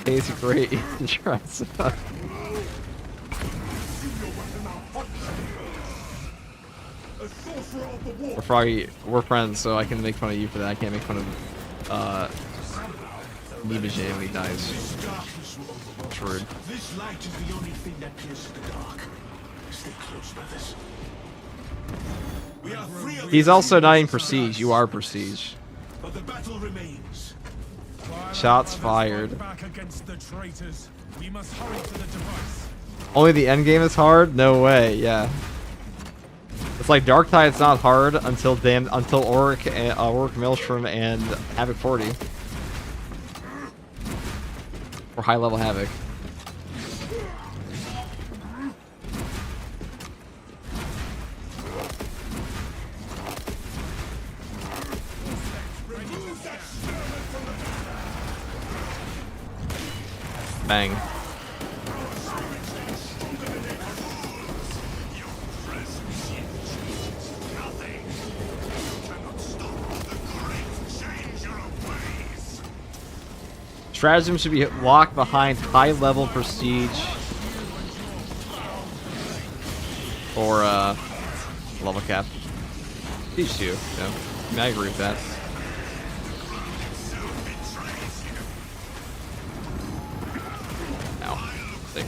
It's great. Trust. We're Froggy, we're friends, so I can make fun of you for that. I can't make fun of Nibajay when he dies. It's rude. This light is the only thing that pierces the dark. Stay close, brothers. We are free of He's also not in Prestige. You are Prestige. but the battle remains. Shots fired. Back against the traitors. We must hurry to the device. Only the end game is hard? No way. Yeah. It's like Dark Tide's not hard until Auric and Auric Maelstrom and Havoc 40. Or high level Havoc. Bang. Stratagem should be locked behind high level prestige or level cap. Prestige 2, yeah. I mean, I agree with that. Ow. Sick.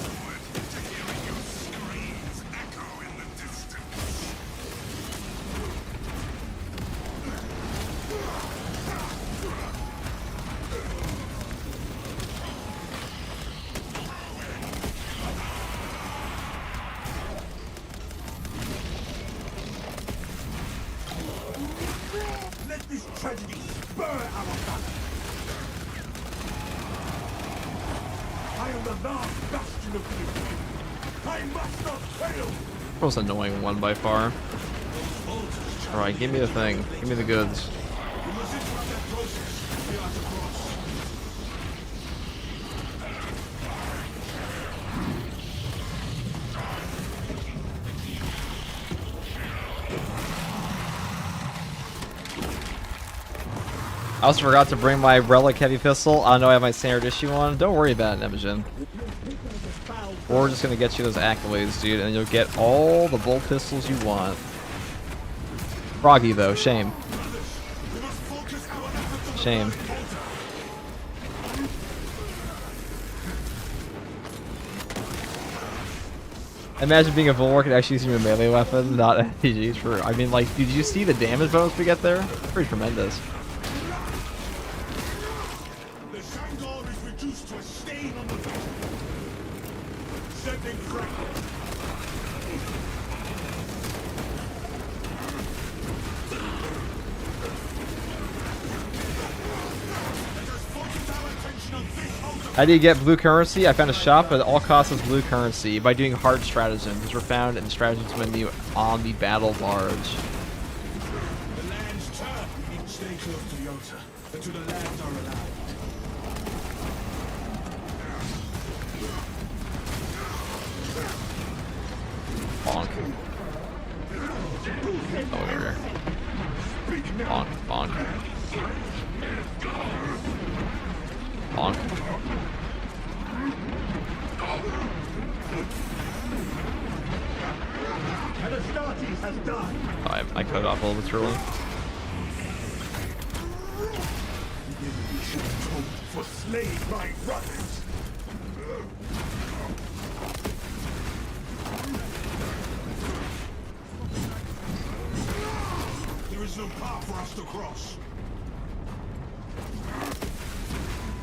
Let this tragedy spur our valor. I am the last bastion of the I must not fail. Most annoying one by far. Alright, give me the thing. Give me the goods. We must interrupt that process. We are to cross. I also forgot to bring my Relic Heavy Pistol. I know I have my standard issue one. Don't worry about it, Nemesis. We're just gonna get you those accolades, dude, and you'll get all the bolt pistols you want. Froggy, though. Shame. Shame. Imagine being a Bulwark and actually using a melee weapon, not SPGs for... I mean, like, did you see the damage bonus we get there? Pretty tremendous. The Sangor is reduced to a stain on the battlefield. Sending fragments. How do you get blue currency? I found a shop, but at all costs is blue currency by doing hard stratagems, which were found in the stratagems menu on the battle barge. The lands turn. Stay close to the altar. Until the lands are allowed. Bonk. Oh, over here. Bonk, bonk. Bonk. Oh, I cut it off a little bit too early. For slaying my brothers. There is no path for us to cross.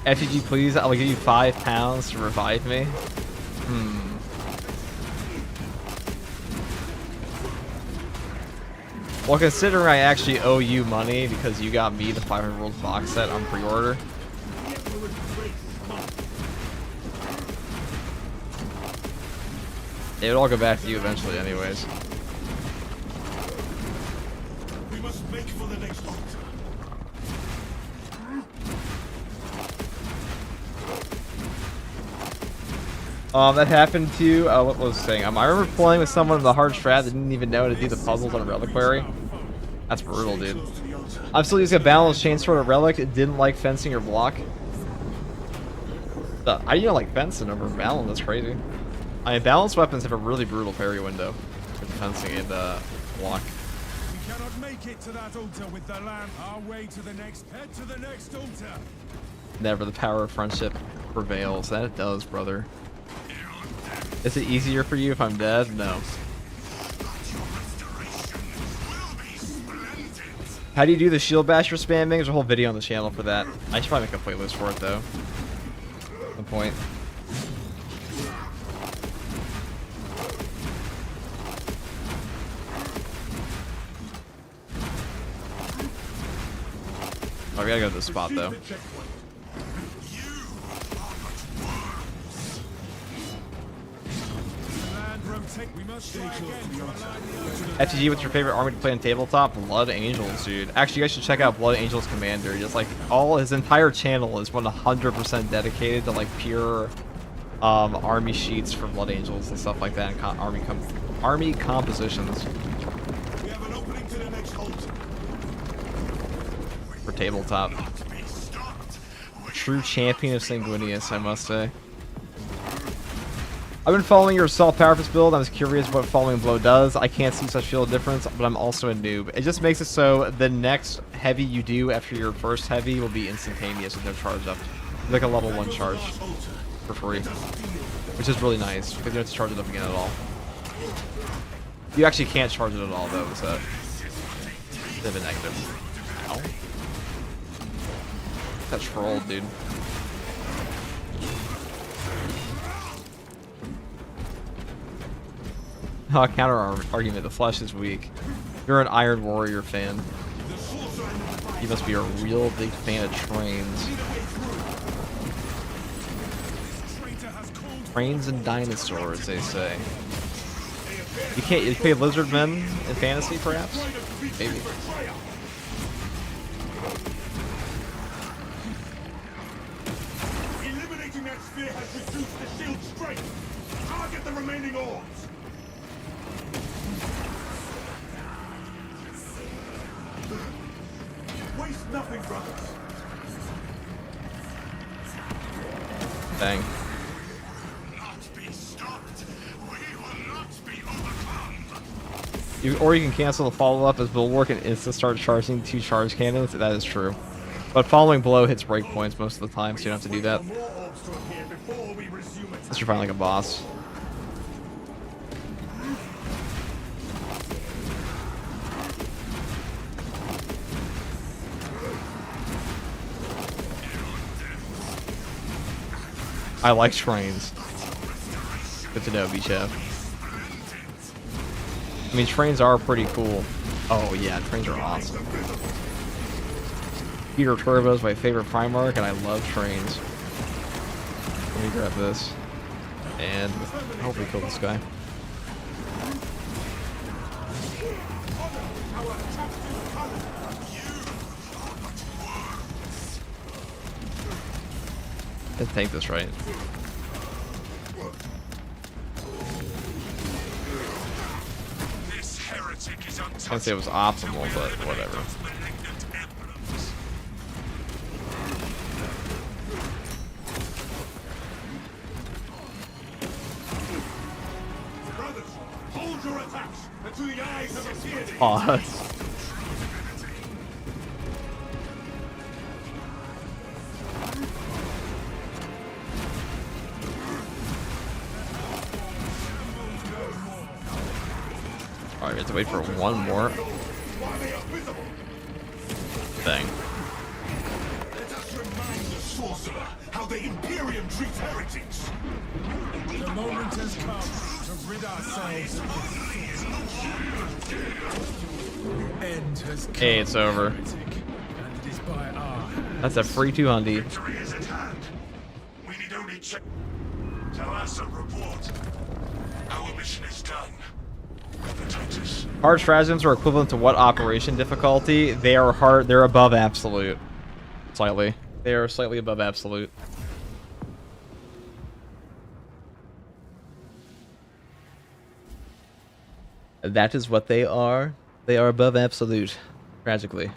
FGG, please. I'll give you £5 to revive me. Well, considering I actually owe you money because you got me the 500 Worlds box set on pre-order. It would all go back to you eventually anyways. We must make for the next altar. That happened to, what was I saying? I remember playing with someone in the hard strat that didn't even know how to do the puzzles on a Reliquary. That's brutal, dude. I'm still using a balanced chainsword at Relic. It didn't like fencing or block. I even like fencing over balance. That's crazy. I mean, balanced weapons have a really brutal parry window for fencing and block. We cannot make it to that altar with the lamb. Our way to the next. Head to the next altar. Never the power of friendship prevails. That it does, brother. Is it easier for you if I'm dead? No. How do you do the shield basher spamming? There's a whole video on the channel for that. I should probably make a playlist for it though. No point. Oh, we gotta go to this spot though. FTG, what's your favorite army to play on tabletop? Blood Angels, dude. Actually, you guys should check out Blood Angels Commander. Just like his entire channel is 100% dedicated to like pure army sheets for Blood Angels and stuff like that, and army compositions. We have an opening to the next altar. For tabletop. True champion of Sanguinius, I must say. I've been following your assault powerfist build. I was curious what following blow does. I can't see such field difference, but I'm also a noob. It just makes it so the next heavy you do after your first heavy will be instantaneous with no charge up. Like a level 1 charge for free, which is really nice because you don't have to charge it up again at all. You actually can't charge it at all though, so it's a bit of a negative. Ow. That troll, dude. Counter argument, the flesh is weak. You're an Iron Warrior fan. You must be a real big fan of trains. Trains and dinosaurs, they say. You play lizard men in fantasy, perhaps? Maybe. Eliminating that sphere has reduced the shield's strength. Target the remaining orbs. Waste nothing, brothers. Dang. Or you can cancel the follow-up as Bulwark and insta start charging 2 charge cannons. That is true. But following blow hits breakpoints most of the time, so you don't have to do that. Unless you're fighting like a boss. I like trains. Good to know, Chef. I mean, trains are pretty cool. Oh yeah, trains are awesome. Peter Turbo is my favorite Primarch, and I love trains. Let me grab this. And hopefully kill this guy. Let's take this, right? I can't say it was optimal, but whatever. Brothers, hold your attacks until the eyes have appeared. Pause. Alright, we have to wait for one more thing. Let us remind the sorcerer how the Imperium treats heretics. The moment has come to rid ourselves of this. End has come. Hey, it's over. And it is by our hand. That's a free 200. Victory is at hand. We need only check. Tell us a report. Our mission is done. Hard stratagems are equivalent to what operation difficulty? They are hard. They're above absolute. Slightly. They are slightly above absolute. That is what they are. They are above absolute. Tragically.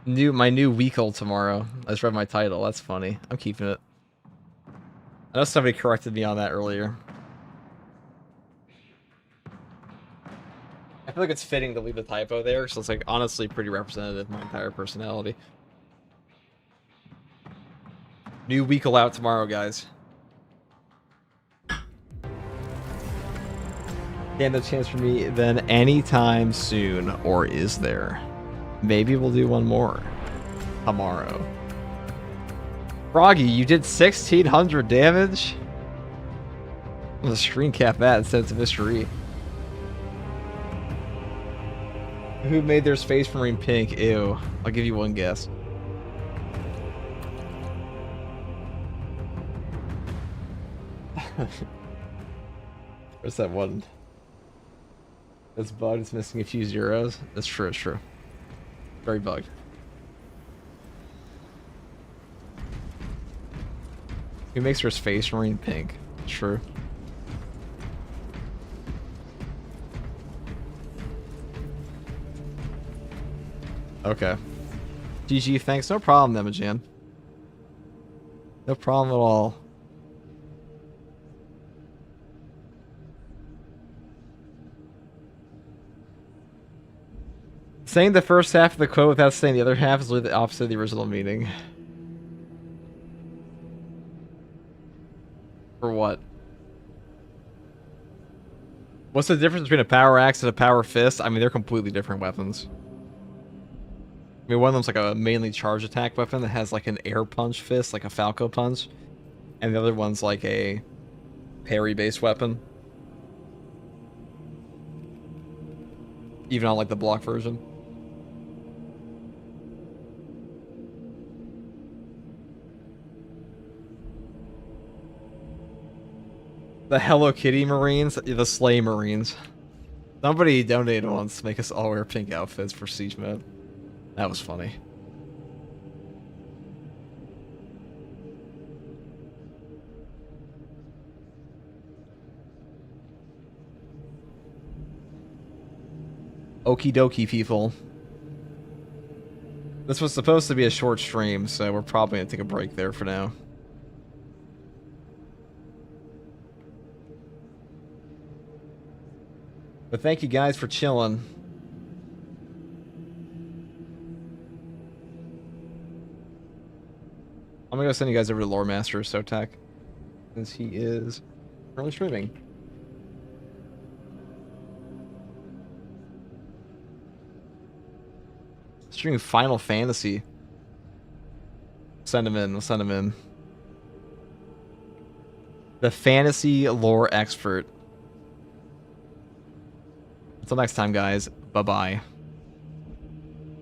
My new Weekly tomorrow. I just read my title. That's funny. I'm keeping it. I know somebody corrected me on that earlier. I feel like it's fitting to leave the typo there, so it's like honestly pretty representative of my entire personality. New Weekly out tomorrow, guys. Damn, no chance for me then anytime soon, or is there? Maybe we'll do one more tomorrow. Froggy, you did 1,600 damage? I'm gonna screen cap that instead of Mr. E. Who made their Space Marine pink? Ew. I'll give you one guess. Where's that one? That's bugged. It's missing a few zeros. That's true. It's true. Very bugged. Who makes her Space Marine pink? True. Okay. GG, thanks. No problem, Imogen. No problem at all. Saying the first half of the quote without saying the other half is literally the opposite of the original meaning. For what? What's the difference between a power axe and a power fist? I mean, they're completely different weapons. I mean, one of them's like a mainly charge attack weapon that has like an air punch fist, like a Falco punch. And the other one's like a parry-based weapon. Even on like the block version. The Hello Kitty Marines, the Slay Marines. Somebody donated once to make us all wear pink outfits for Siege mode. That was funny. Okie dokie, people. This was supposed to be a short stream, so we're probably gonna take a break there for now. But thank you guys for chilling. I'm gonna go send you guys over to Lore Master Sotek, since he is currently streaming. Streaming Final Fantasy. Send him in. We'll send him in. The fantasy lore expert. Until next time, guys. Bye-bye.